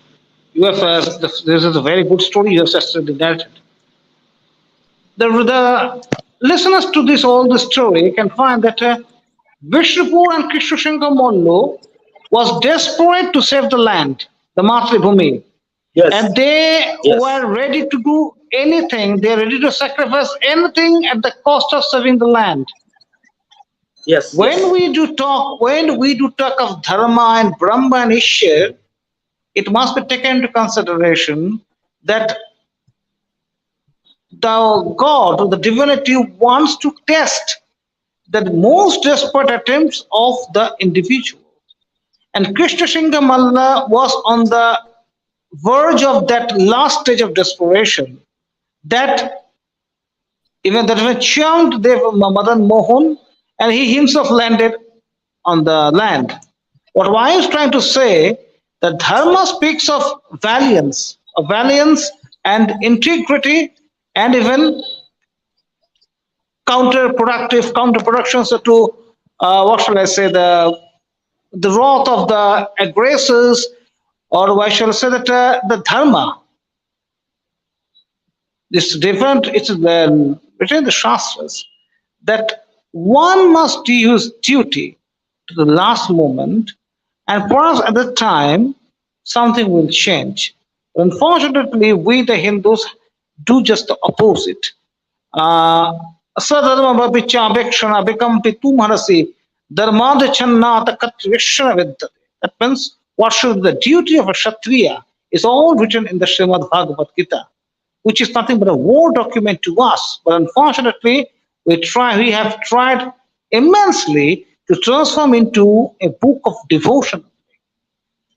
You have this is a very good story. You have just narrated. The listeners to all the story can find that Vishnupur and Krishna Singha Mollo was desperate to save the land, the Matribhumi. Yes. And they were ready to do anything. They're ready to sacrifice anything at the cost of saving the land. Yes. When we do talk of Dharma and Brahma and Ishwar, it must be taken into consideration that the God or the divinity wants to test the most desperate attempts of the individual. And Krishna Singha Malla was on the verge of that last stage of desperation, that even that when charmed Madan Mohan, and he himself landed on the land. What I was trying to say, that Dharma speaks of valiance and integrity, and even counterproductions to what shall I say, the wrath of the aggressors, or why shall I say that the Dharma. This different. It's written in the Shastras that one must use duty to the last moment, and perhaps at the time something will change. Unfortunately, we the Hindus do just the opposite. Sadharma bhavicha bekampi tumharasi dharmad channata katrishna vidyate. That means what should be the duty of a Kshatriya is all written in the Srimad Bhagavad Gita, which is nothing but a war document to us. But unfortunately, we have tried immensely to transform into a book of devotion.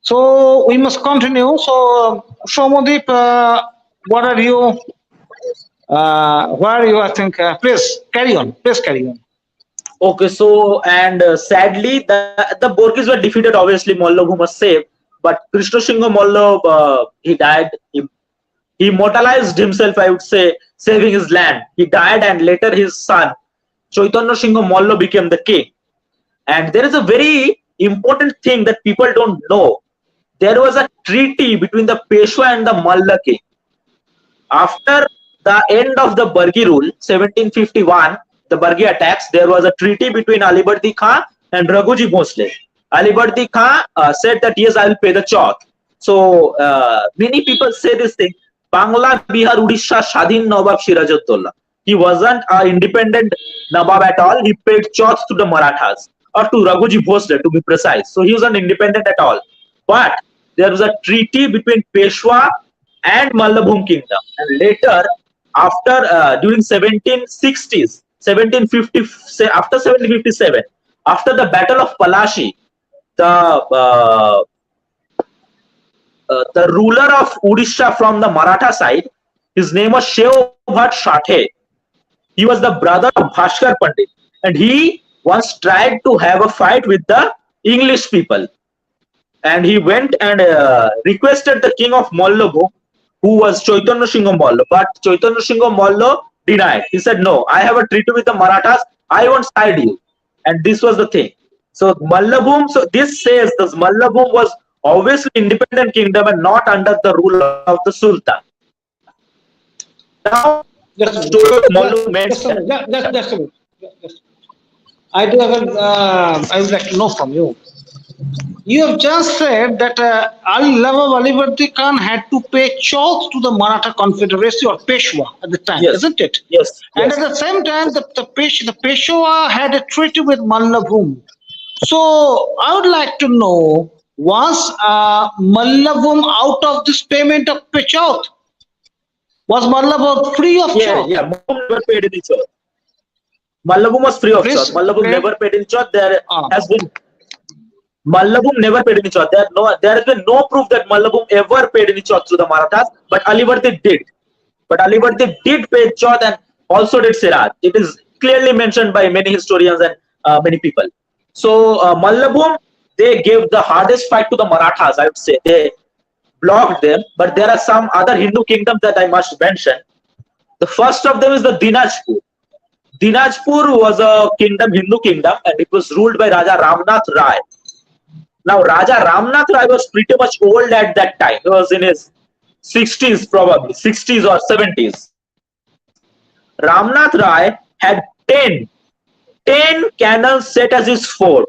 So we must continue. So Shomadip, where are you? I think. Please carry on. Okay, so and sadly, the Borgis were defeated. Obviously, Mollo who was saved, but Krishna Singha Mollo, he died. He immortalized himself, I would say, saving his land. He died, and later his son, Chaitanya Singh Mollo became the king. And there is a very important thing that people don't know. There was a treaty between the Peshwa and the Malla king. After the end of the Bargi rule, 1751, the Bargi attacks, there was a treaty between Alibardi Khan and Raghuji Bhosle. Alibardi Khan said that yes, I will pay the chauth. So many people say this thing, Bangla, Bihar, Odisha, Shadhin Nawab Sirajuddaulah. He wasn't an independent Nawab at all. He paid chauth to the Marathas, or to Raghuji Bhosle to be precise. So he was not independent at all. But there was a treaty between Peshwa and Mallabhum kingdom. And later, after during 1760s, 1750, after 1757, after the Battle of Palashi, the ruler of Odisha from the Maratha side, his name was Shev Bhat Shathe. He was the brother of Bhaskar Pandit, and he once tried to have a fight with the English people. And he went and requested the king of Mallabhum, who was Chaitanya Singh Mollo, but Chaitanya Singh Mollo denied. He said, no, I have a treaty with the Marathas, I won't side you. And this was the thing. So Mallabhum, so this says that Mallabhum was obviously independent kingdom and not under the rule of the Sultan. Now, the story of Mallabhum mentioned. I do have I would like to know from you. You have just said that Alibardi Khan had to pay chauth to the Maratha Confederacy or Peshwa at the time, Yes. isn't it? Yes. And Yes. at the same time, the Peshwa had a treaty with Mallabhum. So I would like to know, was Mallabhum out of this payment of chauth? Was Mallabhum free of chauth? Yeah. Mallabhum never paid any chauth. Mallabhum was free of chauth. Mallabhum never paid any chauth. There has been Mallabhum never paid any chauth. There has been no proof that Mallabhum ever paid any chauth to the Marathas, but Alibardi did. But Alibardi did pay chauth and also did Siraj. It is clearly mentioned by many historians and many people. So Mallabhum, they gave the hardest fight to the Marathas, I would say. They blocked them, but there are some other Hindu kingdoms that I must mention. The first of them is the Dinajpur. Dinajpur was a kingdom, Hindu kingdom, and it was ruled by Raja Ramnath Rai. Now, Raja Ramnath Rai was pretty much old at that time. He was in his 60s, probably 60s or 70s. Ramnath Rai had 10 cannons set as his fort.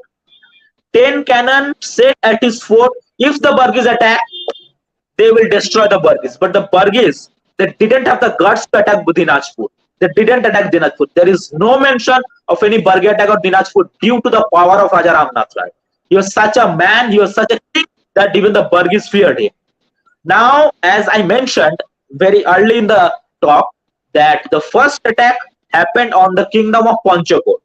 10 cannons set at his fort. If the Bargis attack, they will destroy the Bargis. But the Bargis, they didn't have the guts to attack Dinajpur. They didn't attack Dinajpur. There is no mention of any Bargi attack on Dinajpur due to the power of Raja Ramnath Rai. He was such a man, he was such a king that even the Bargis feared him. Now, as I mentioned very early in the talk, that the first attack happened on the kingdom of Panchakot.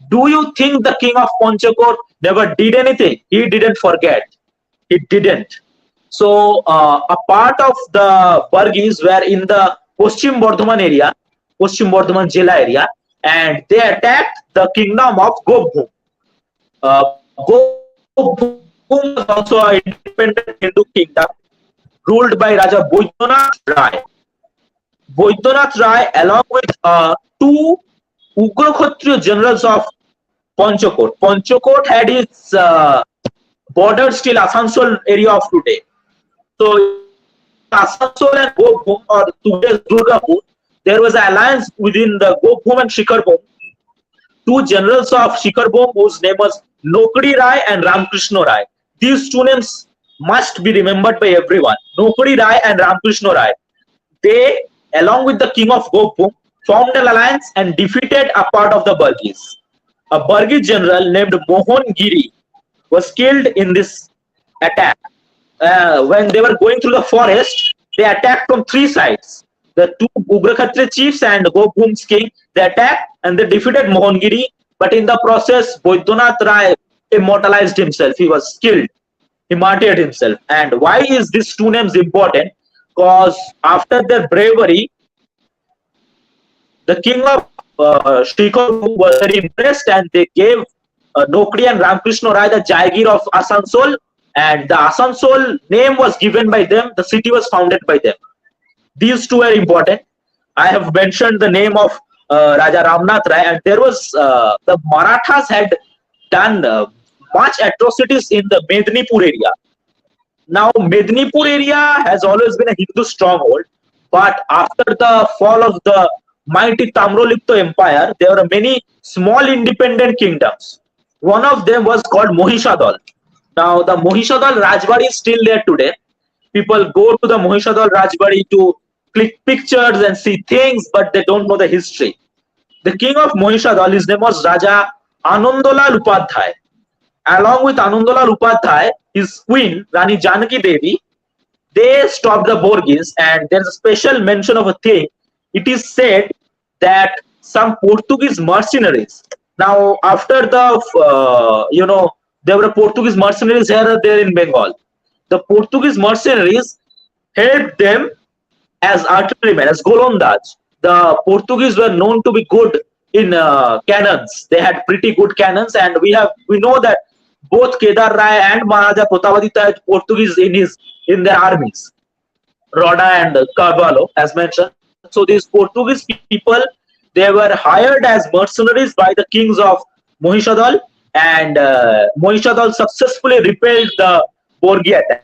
Do you think the king of Panchakot never did anything? He didn't forget. He didn't. So, a part of the Bargis were in the Paschim Bardhaman area, Paschim Bardhaman Jila area, and they attacked the kingdom of Gobhum. Gobhum was also an independent Hindu kingdom ruled by Raja Boidonath Rai. Boidonath Rai, along with two Ugra Kshatriya generals of Panchakot. Panchakot had its border still Asansol area of today. So Asansol and Gobhum, or today's Durgapur, there was an alliance within the Gobhum and Shikharbhum. Two generals of Shikharbhum whose name was Nokri Rai and Ramkrishna Rai. These two names must be remembered by everyone. Nokri Rai and Ramkrishna Rai. They, along with the king of Gobhum, formed an alliance and defeated a part of the Bargis. A Bargi general named Mohan Giri was killed in this attack. When they were going through the forest, they attacked from three sides. The two Ugra Kshatriya chiefs and Gobhum's king, they attacked and they defeated Mohangiri. But in the process, Boidonath Rai immortalized himself. He was killed. He martyred himself. And why is these two names important? Because after their bravery, the king of Shikharbhum was very impressed, and they gave Nokri and Ramkrishna Rai the Jaigir of Asansol, and the Asansol name was given by them. The city was founded by them. These two are important. I have mentioned the name of Raja Ramnath Rai, and there was the Marathas had done much atrocities in the Mednipur area. Now, Mednipur area has always been a Hindu stronghold, but after the fall of the mighty Tamrolipto Empire, there were many small independent kingdoms. One of them was called Mohishadal. Now, the Mohishadal Rajbari is still there today. People go to the Mohishadal Rajbari to click pictures and see things, but they don't know the history. The king of Mohishadal, his name was Raja Anandolal Upadhyay. Along with Anandolal Upadhyay, his queen, Rani Janaki Devi, they stopped the Borgis, and there's a special mention of a thing. It is said that some Portuguese mercenaries. Now, after the, there were Portuguese mercenaries here or there in Bengal. The Portuguese mercenaries helped them as artillerymen, as Golandas. The Portuguese were known to be good in cannons. They had pretty good cannons, and we know that both Kedar Rai and Maharaja Pratapaditta had Portuguese in their armies, Roda and Carvalho, as mentioned. So these Portuguese people, they were hired as mercenaries by the kings of Mohishadal, and Mohishadal successfully repelled the Borgi attack.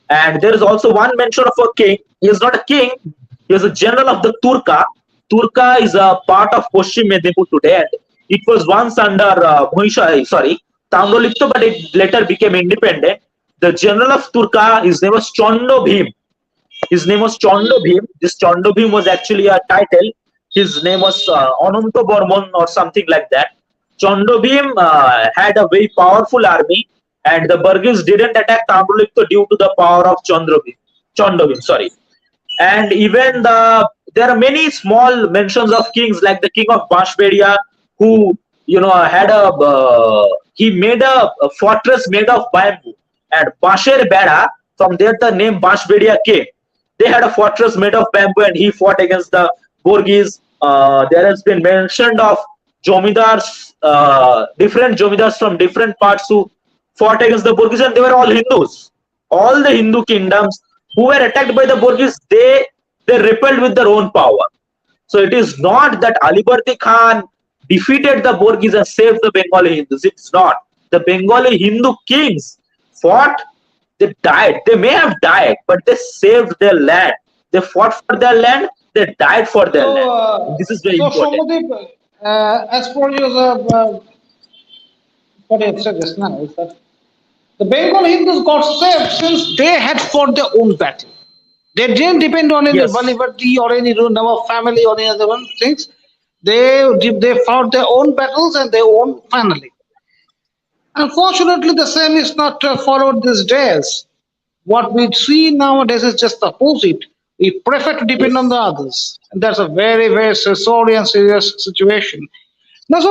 And there is also one mention of a king. He is not a king, he is a general of the Turka. Turka is a part of Paschim Mednipur today, and it was once under Tamrolipto, but it later became independent. The general of Turka, his name was Chondo Bhim. His name was Chondo Bhim. This Chondo Bhim was actually a title. His name was Ananto Bormon or something like that. Chondo Bhim had a very powerful army, and the Burghese didn't attack Tamrolipto due to the power of Chondo Bhim, sorry. And even there are many small mentions of kings, like the king of Bashberia, who had he made a fortress made of bamboo, and Basher Beda, from there the name Bashberia came. They had a fortress made of bamboo, and he fought against the Borgis. There has been mentioned of Jomidars, different Jomidars from different parts who fought against the Borgis, and they were all Hindus. All the Hindu kingdoms who were attacked by the Borgis, they repelled with their own power. So it is not that Alibardi Khan defeated the Borgis and saved the Bengali Hindus. It's not. The Bengali Hindu kings fought, they died. They may have died, but they saved their land. They fought for their land, they died for their land. This is very important. Somadip, as for you, what you have said just now is that the Bengal Hindus got saved since they had fought their own battle. They didn't depend on any Balivati or any Runama family or any other one things. They fought their own battles and their own family. Unfortunately, the same is not followed these days. What we see nowadays is just the opposite. We prefer to depend on the others. And that's a very, very sorry and serious situation. Now, so,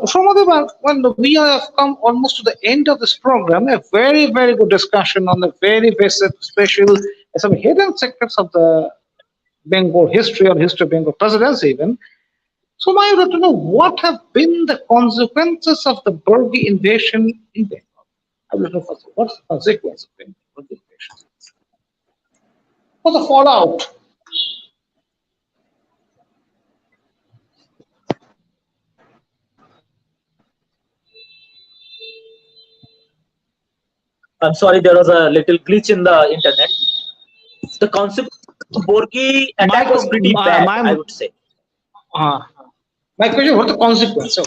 Shomadeva, when we have come almost to the end of this program, a very, very good discussion on the very basic, special, some hidden secrets of the Bengal history or history of Bengal presidency even. So I would like to know what have been the consequences of the Bargi invasion in Bengal. I would like to know first, what's the consequence of Bengal invasion? What's the fallout? I'm sorry, there was a little glitch in the internet. The consequence of Borgi attack was pretty bad, I would say. My question, what the consequence?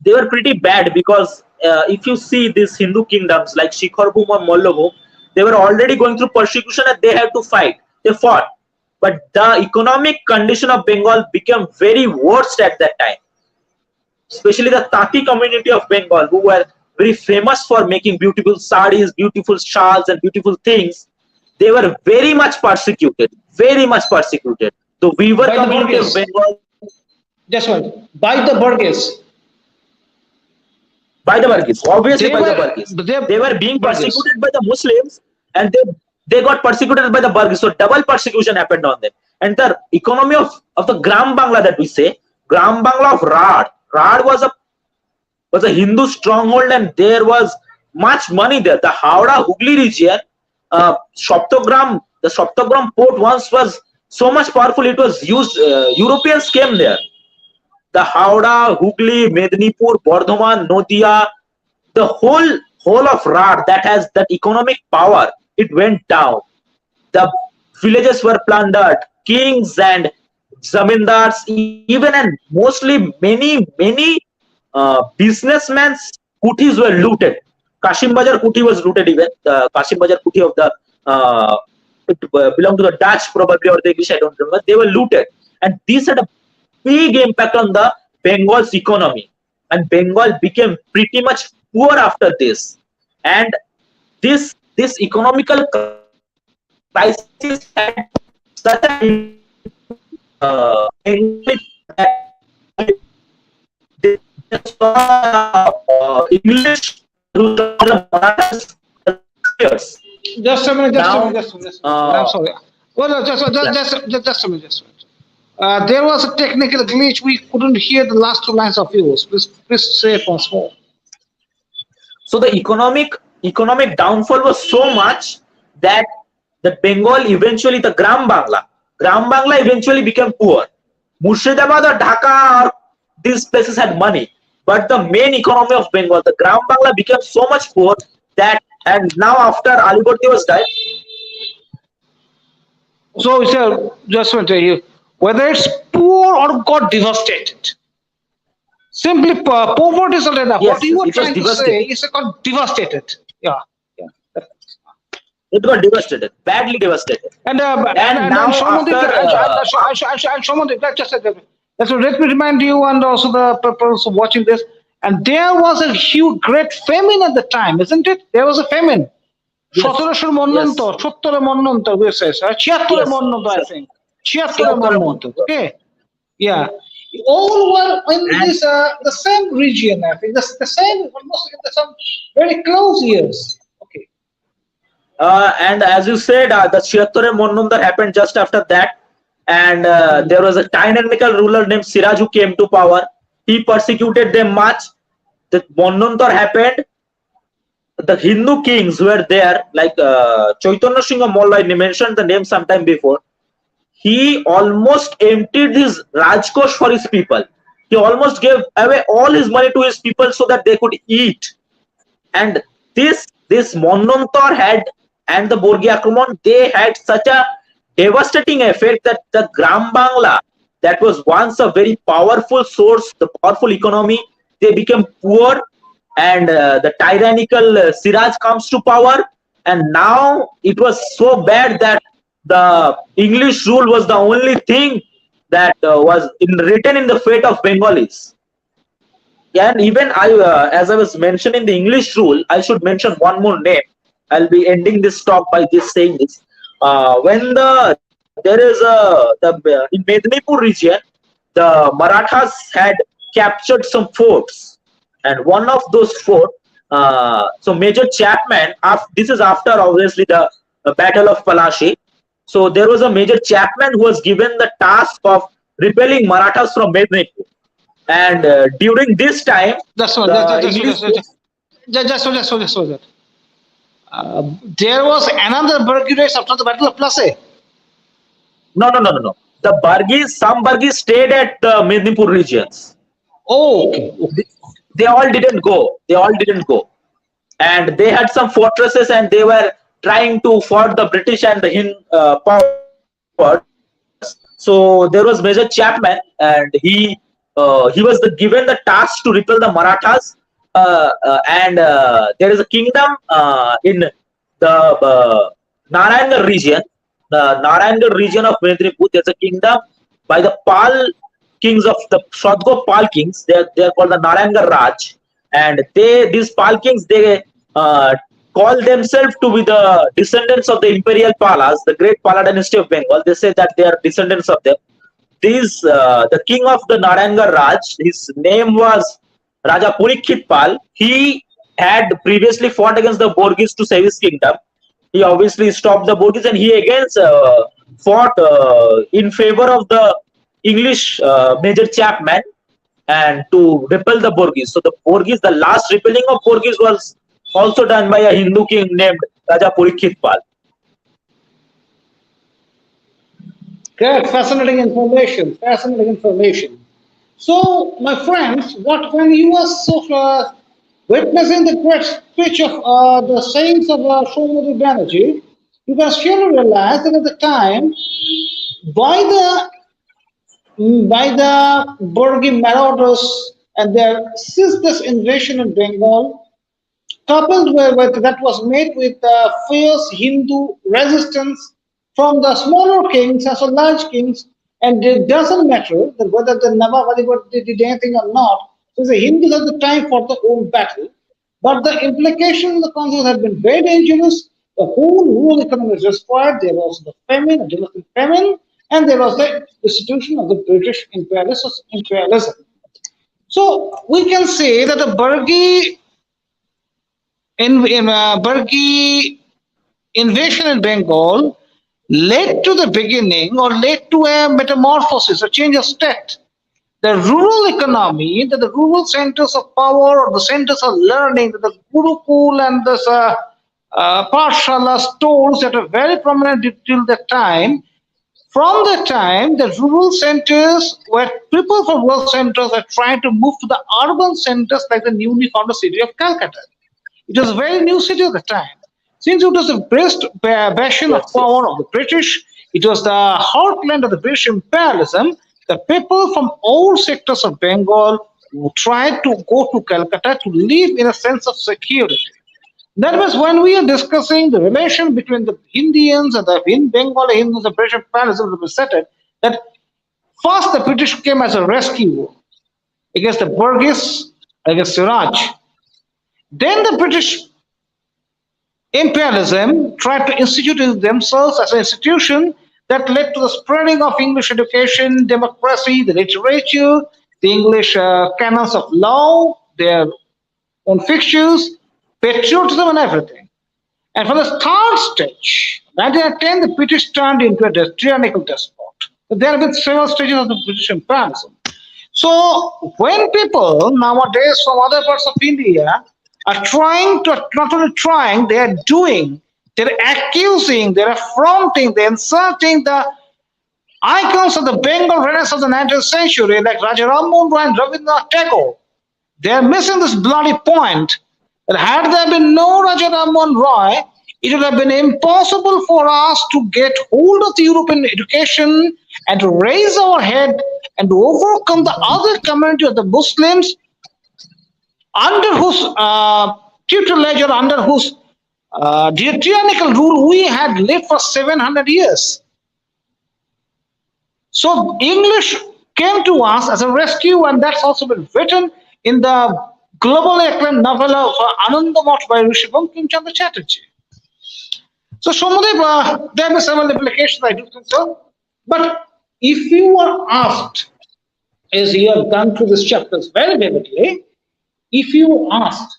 They were pretty bad because if you see these Hindu kingdoms like Shikharbhum or Mallabhum, they were already going through persecution and they had to fight. They fought. But the economic condition of Bengal became very worst at that time. Especially the Tati community of Bengal, who were very famous for making beautiful saris, beautiful shawls and beautiful things. They were very much persecuted. Very much persecuted. The weaver community of Bengal. Just one. By the Burghese. By the Burghese. Obviously by the Burghese. They were being persecuted by the Muslims, and they got persecuted by the Burghese. So double persecution happened on them. And the economy of the Gram Bangla that we say, Gram Bangla of Rad. Rad was a Hindu stronghold, and there was much money there. The Howrah Hooghly region, the Saptagram port once was so much powerful. It was used. Europeans came there. The Howrah, Hooghly, Mednipur, Bardhaman, Nodia, the whole of Rad that has that economic power, it went down. The villages were plundered. Kings and zamindars, even and mostly many businessmen's kutis were looted. Kashim Bajar kuti was looted even. The Kashim Bajar kuti of the it belonged to the Dutch probably or the English, I don't remember. They were looted, and this had a big impact on the Bengal's economy, and Bengal became pretty much poor after this. And this economical crisis had such a English years. Just a minute, Now, just a minute. I'm sorry. Well, just a minute. There was a technical glitch. We couldn't hear the last two lines of yours. Please say it once more. so the economic downfall was so much that the Bengal eventually, the Gram Bangla eventually became poor. Murshidabad or Dhaka or these places had money, but the main economy of Bengal, the Gram Bangla, became so much poor that, and now after Alibordi was died. So, sir, just want to tell you, whether it's poor or got devastated. Simply, poverty is not enough. Yes, What you were it was trying to devastated. say is it got devastated. Yeah. It got devastated, badly devastated. And now Shomandeep, let me remind you and also the purpose of watching this. And there was a huge, great famine at the time, isn't it? There was a famine. Yes. 1700 মন্বন্তর 70 মন্বন্তর says 76 মন্বন্তর I think 76 মন্বন্তর. Okay, yeah, all were in this the same region. I think the same, almost in the some very close years. Okay. And as you said, the 76 Monnondar happened just after that, and there was a tyrannical ruler named Siraj who came to power. He persecuted them much. The Monnondar happened. The Hindu kings were there, like Chaitanya Singha Molla, I mentioned the name sometime before. He almost emptied his Rajkosh for his people. He almost gave away all his money to his people so that they could eat. And this Monnontar had, and the Borgi Akraman, they had such a devastating effect that the Gram Bangla, that was once a very powerful source, the powerful economy, they became poor. And the tyrannical Siraj comes to power, and now it was so bad that the English rule was the only thing that was written in the fate of Bengalis. And even as I was mentioning the English rule, I should mention one more name. I'll be ending this talk by this saying this. When there is in Mednipur region, the Marathas had captured some forts. And one of those forts, so Major Chapman, this is after obviously the Battle of Palashi. So there was a Major Chapman who was given the task of repelling Marathas from Mednipur. And during this time, Just there was another Bargi race after the Battle of Plassey. No. Some Bargis stayed at the Mednipur regions. Oh, okay. They all didn't go. And they had some fortresses, and they were trying to fight the British and the power. So there was Major Chapman, and he was given the task to repel the Marathas. And there is a kingdom in the Narayangarh region, of Mednipur. There's a kingdom by the Pal kings of the Swadgo Pal kings. They are called the Narayangarh Raj, and these Pal kings, they call themselves to be the descendants of the imperial Palas, the great Pala dynasty of Bengal. They say that they are descendants of them. The king of the Narayangarh Raj, his name was Raja Purikhit Pal. He had previously fought against the Borgis to save his kingdom. He obviously stopped the Borgis, and he again fought in favor of the English Major Chapman, and to repel the Borgis. So the Borgis, the last repelling of Borgis was also done by a Hindu king named Raja Purikhit Pal. Great, fascinating information. Fascinating information. So, my friends, what when you were so witnessing the great speech of the sayings of Shomodi Banerjee, you can surely realize that at the time, by the Bargi marauders and their ceaseless invasion in Bengal, coupled with that was made with fierce Hindu resistance from the smaller kings as well large kings, and it doesn't matter that whether the Nawab Ali did anything or not. So the Hindus at the time fought their own battle, but the implications of the consequences had been very dangerous. The whole rural economy was destroyed. There was the famine, a devastating famine, and there was the institution of the British imperialism. So we can say that the Bargi invasion in Bengal led to the beginning or led to a metamorphosis, a change of state. The rural economy, the rural centers of power or the centers of learning, the Gurukul and the Pathshala stores that are very prominent till that time. From that time, the rural centers where people from rural centers are trying to move to the urban centers like the newly founded city of Calcutta. It was a very new city at the time. Since it was the breast bastion of Yes, power yes. of the British, it was the heartland of the British imperialism. The people from all sectors of Bengal tried to go to Calcutta to live in a sense of security. That was when we are discussing the relation between the Indians and the Bengali Hindus, the British imperialism represented, that first the British came as a rescue against the Burgess, against Siraj. Then the British imperialism tried to institute themselves as an institution that led to the spreading of English education, democracy, the literature, the English canons of law, their own fixtures, patriotism, and everything. And for the third stage, 1910, the British turned into a tyrannical despot. There have been several stages of the British imperialism. So when people nowadays from other parts of India are trying to, not only trying, they are doing, they're accusing, they're affronting, they're insulting the icons of the Bengal Renaissance of the 19th century, like Raja Ram Mohan Roy and Rabindranath Tagore. They are missing this bloody point that had there been no Raja Ram Mohan Roy, it would have been impossible for us to get hold of the European education and to raise our head and to overcome the other community of the Muslims under whose tutelage or under whose tyrannical rule we had lived for 700 years. So English came to us as a rescue, and that's also been written in the globally acclaimed novella of Anandamath by Rishi Bankim Chandra Chatterjee. So Shomadev, there are several implications, I do think so. But if you are asked, as you have gone through these chapters very vividly, if you asked,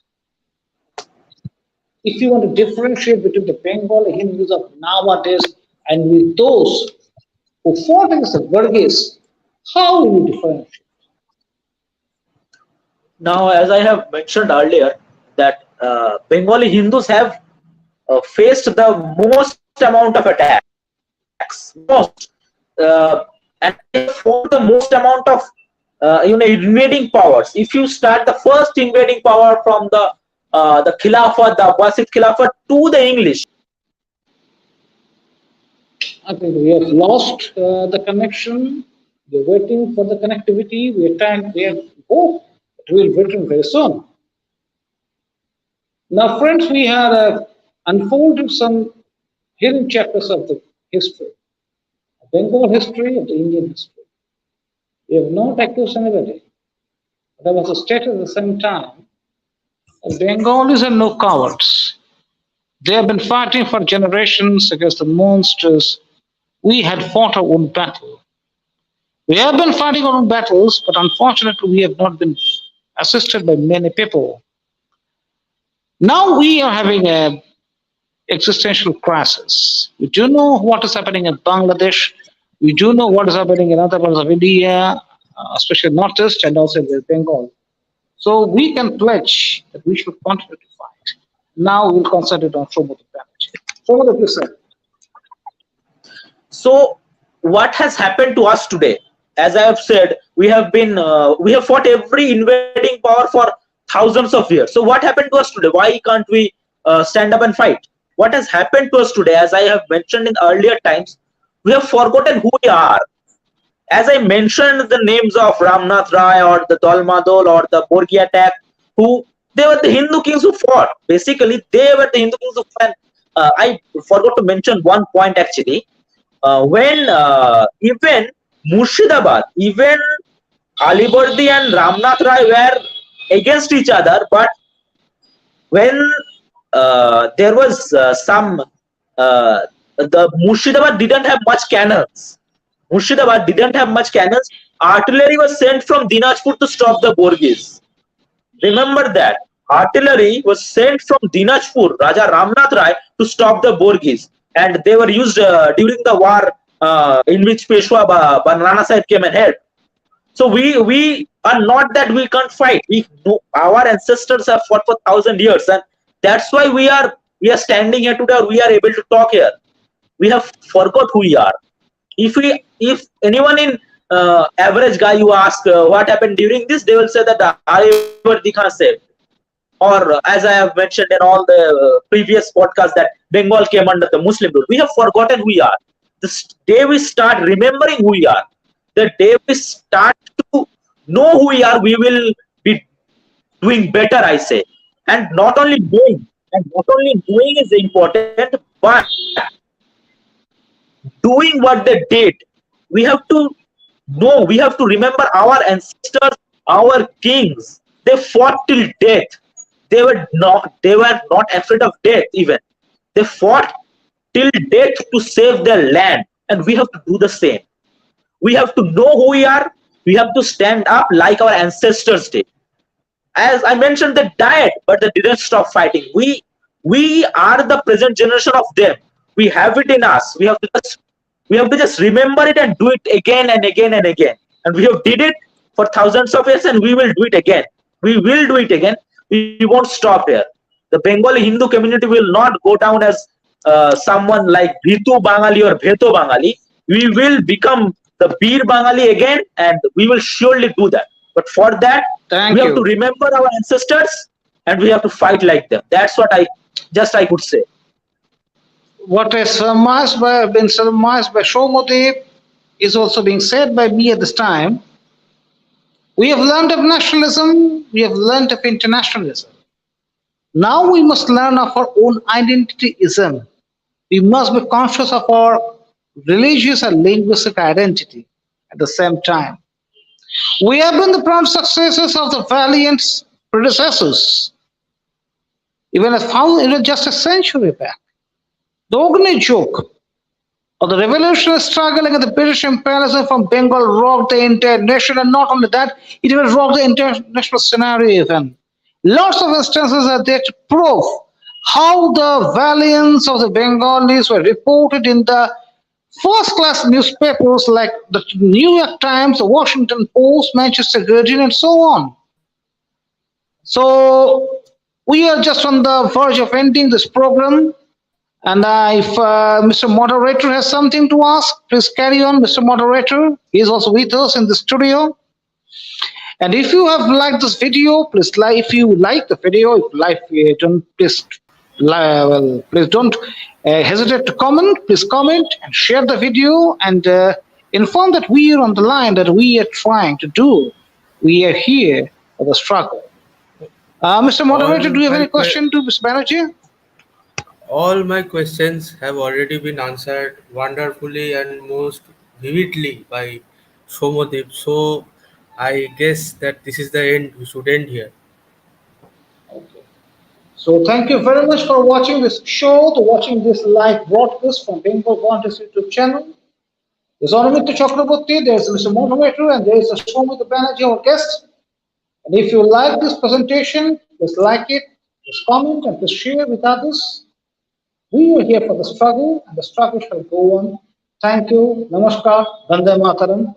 if you want to differentiate between the Bengali Hindus of nowadays and with those who fought against the Burgess, how will you differentiate? Now, as I have mentioned earlier, that Bengali Hindus have faced the most amount of attacks, and they have fought the most amount of invading powers. If you start the first invading power from the Khilafat, the Abbasid Khilafat to the English. I think we have lost the connection. We're waiting for the connectivity. We're trying, we have hope it will return very soon. Now, friends, we have unfolded some hidden chapters of the history, of Bengal history, of the Indian history. We have not accused anybody. There was a statement at the same time that Bengalis are no cowards. They have been fighting for generations against the monsters. We had fought our own battle. We have been fighting our own battles, but unfortunately, we have not been assisted by many people. Now we are having a existential crisis. We do know what is happening in Bangladesh. We do know what is happening in other parts of India, especially Northeast and also in Bengal. So we can pledge that we should continue to fight. Now we'll concentrate on Shomodip Banerjee. Shomodip, please say. So what has happened to us today? As I have said, we have fought every invading power for thousands of years. So what happened to us today? Why can't we stand up and fight? What has happened to us today? As I have mentioned in earlier times, we have forgotten who we are. As I mentioned the names of Ramnath Rai or the Dolmadol or the Borgi attack, who they were the Hindu kings who fought. Basically, they were the Hindu kings who fought. I forgot to mention one point actually. When even Murshidabad, even Alibardi and Ramnath Rai were against each other, but when there was the Murshidabad didn't have much cannons. Murshidabad didn't have much cannons. Artillery was sent from Dinajpur to stop the Borgis. Remember that. Artillery was sent from Dinajpur, Raja Ramnath Rai, to stop the Borgis. And they were used during the war in which Peshwa Nana Sahib came and helped. So we are not that we can't fight. We know our ancestors have fought for 1,000 years, and that's why we are standing here today, or we are able to talk here. We have forgot who we are. If anyone in average guy you ask what happened during this, they will say that Alibardi Khan said, or as I have mentioned in all the previous podcasts, that Bengal came under the Muslim rule. We have forgotten who we are. The day we start remembering who we are, the day we start to know who we are, we will be doing better, I say. And not only knowing is important, but doing what they did. We have to know, we have to remember our ancestors, our kings. They fought till death. They were not afraid of death even. They fought till death to save their land. And we have to do the same. We have to know who we are. We have to stand up like our ancestors did. As I mentioned, they died, but they didn't stop fighting. We are the present generation of them. We have it in us. We have to just remember it and do it again and again and again. And we have did it for thousands of years, and we will do it again. We will do it again. We won't stop here. The Bengali Hindu community will not go down as someone like Bhitu Bangali or Bheto Bangali. We will become the Bir Bangali again, and we will surely do that. But for that, we have to remember our ancestors, and we have to fight like them. That's what I could say. What is been surmised by Shomodev is also being said by me at this time. We have learned of nationalism, we have learned of internationalism. Now we must learn of our own identityism. We must be conscious of our religious and linguistic identity at the same time. We have been the proud successors of the valiant predecessors, even as found just a century back. The Ogni joke of the revolutionary struggle against the British imperialism from Bengal rocked the entire nation, and not only that, it even rocked the international scenario even. Lots of instances are there to prove how the valiance of the Bengalis were reported in the first-class newspapers like the New York Times, the Washington Post, Manchester Guardian, and so on. So we are just on the verge of ending this program. And if Mr. Moderator has something to ask, please carry on, Mr. Moderator. He is also with us in the studio. And if you have liked this video, please like. If you like the video, please don't hesitate to comment. Please comment and share the video, and inform that we are on the line, that we are trying to do. We are here for the struggle. Mr. Moderator, do you have any question to Mr. Banerjee? All my questions have already been answered wonderfully and most vividly by Somodev. So I guess that this is the end. We should end here. Okay. So thank you very much for watching this show, watching this live broadcast from Bengal Contest YouTube channel. There's Anumitra Chakraborty, there's Mr. Moderator, and there is Somodev Banerjee, our guest. And if you like this presentation, please like it, please comment, and please share with others. We are here for the struggle, and the struggle shall go on. Thank you. Namaskar. Vande Mataram.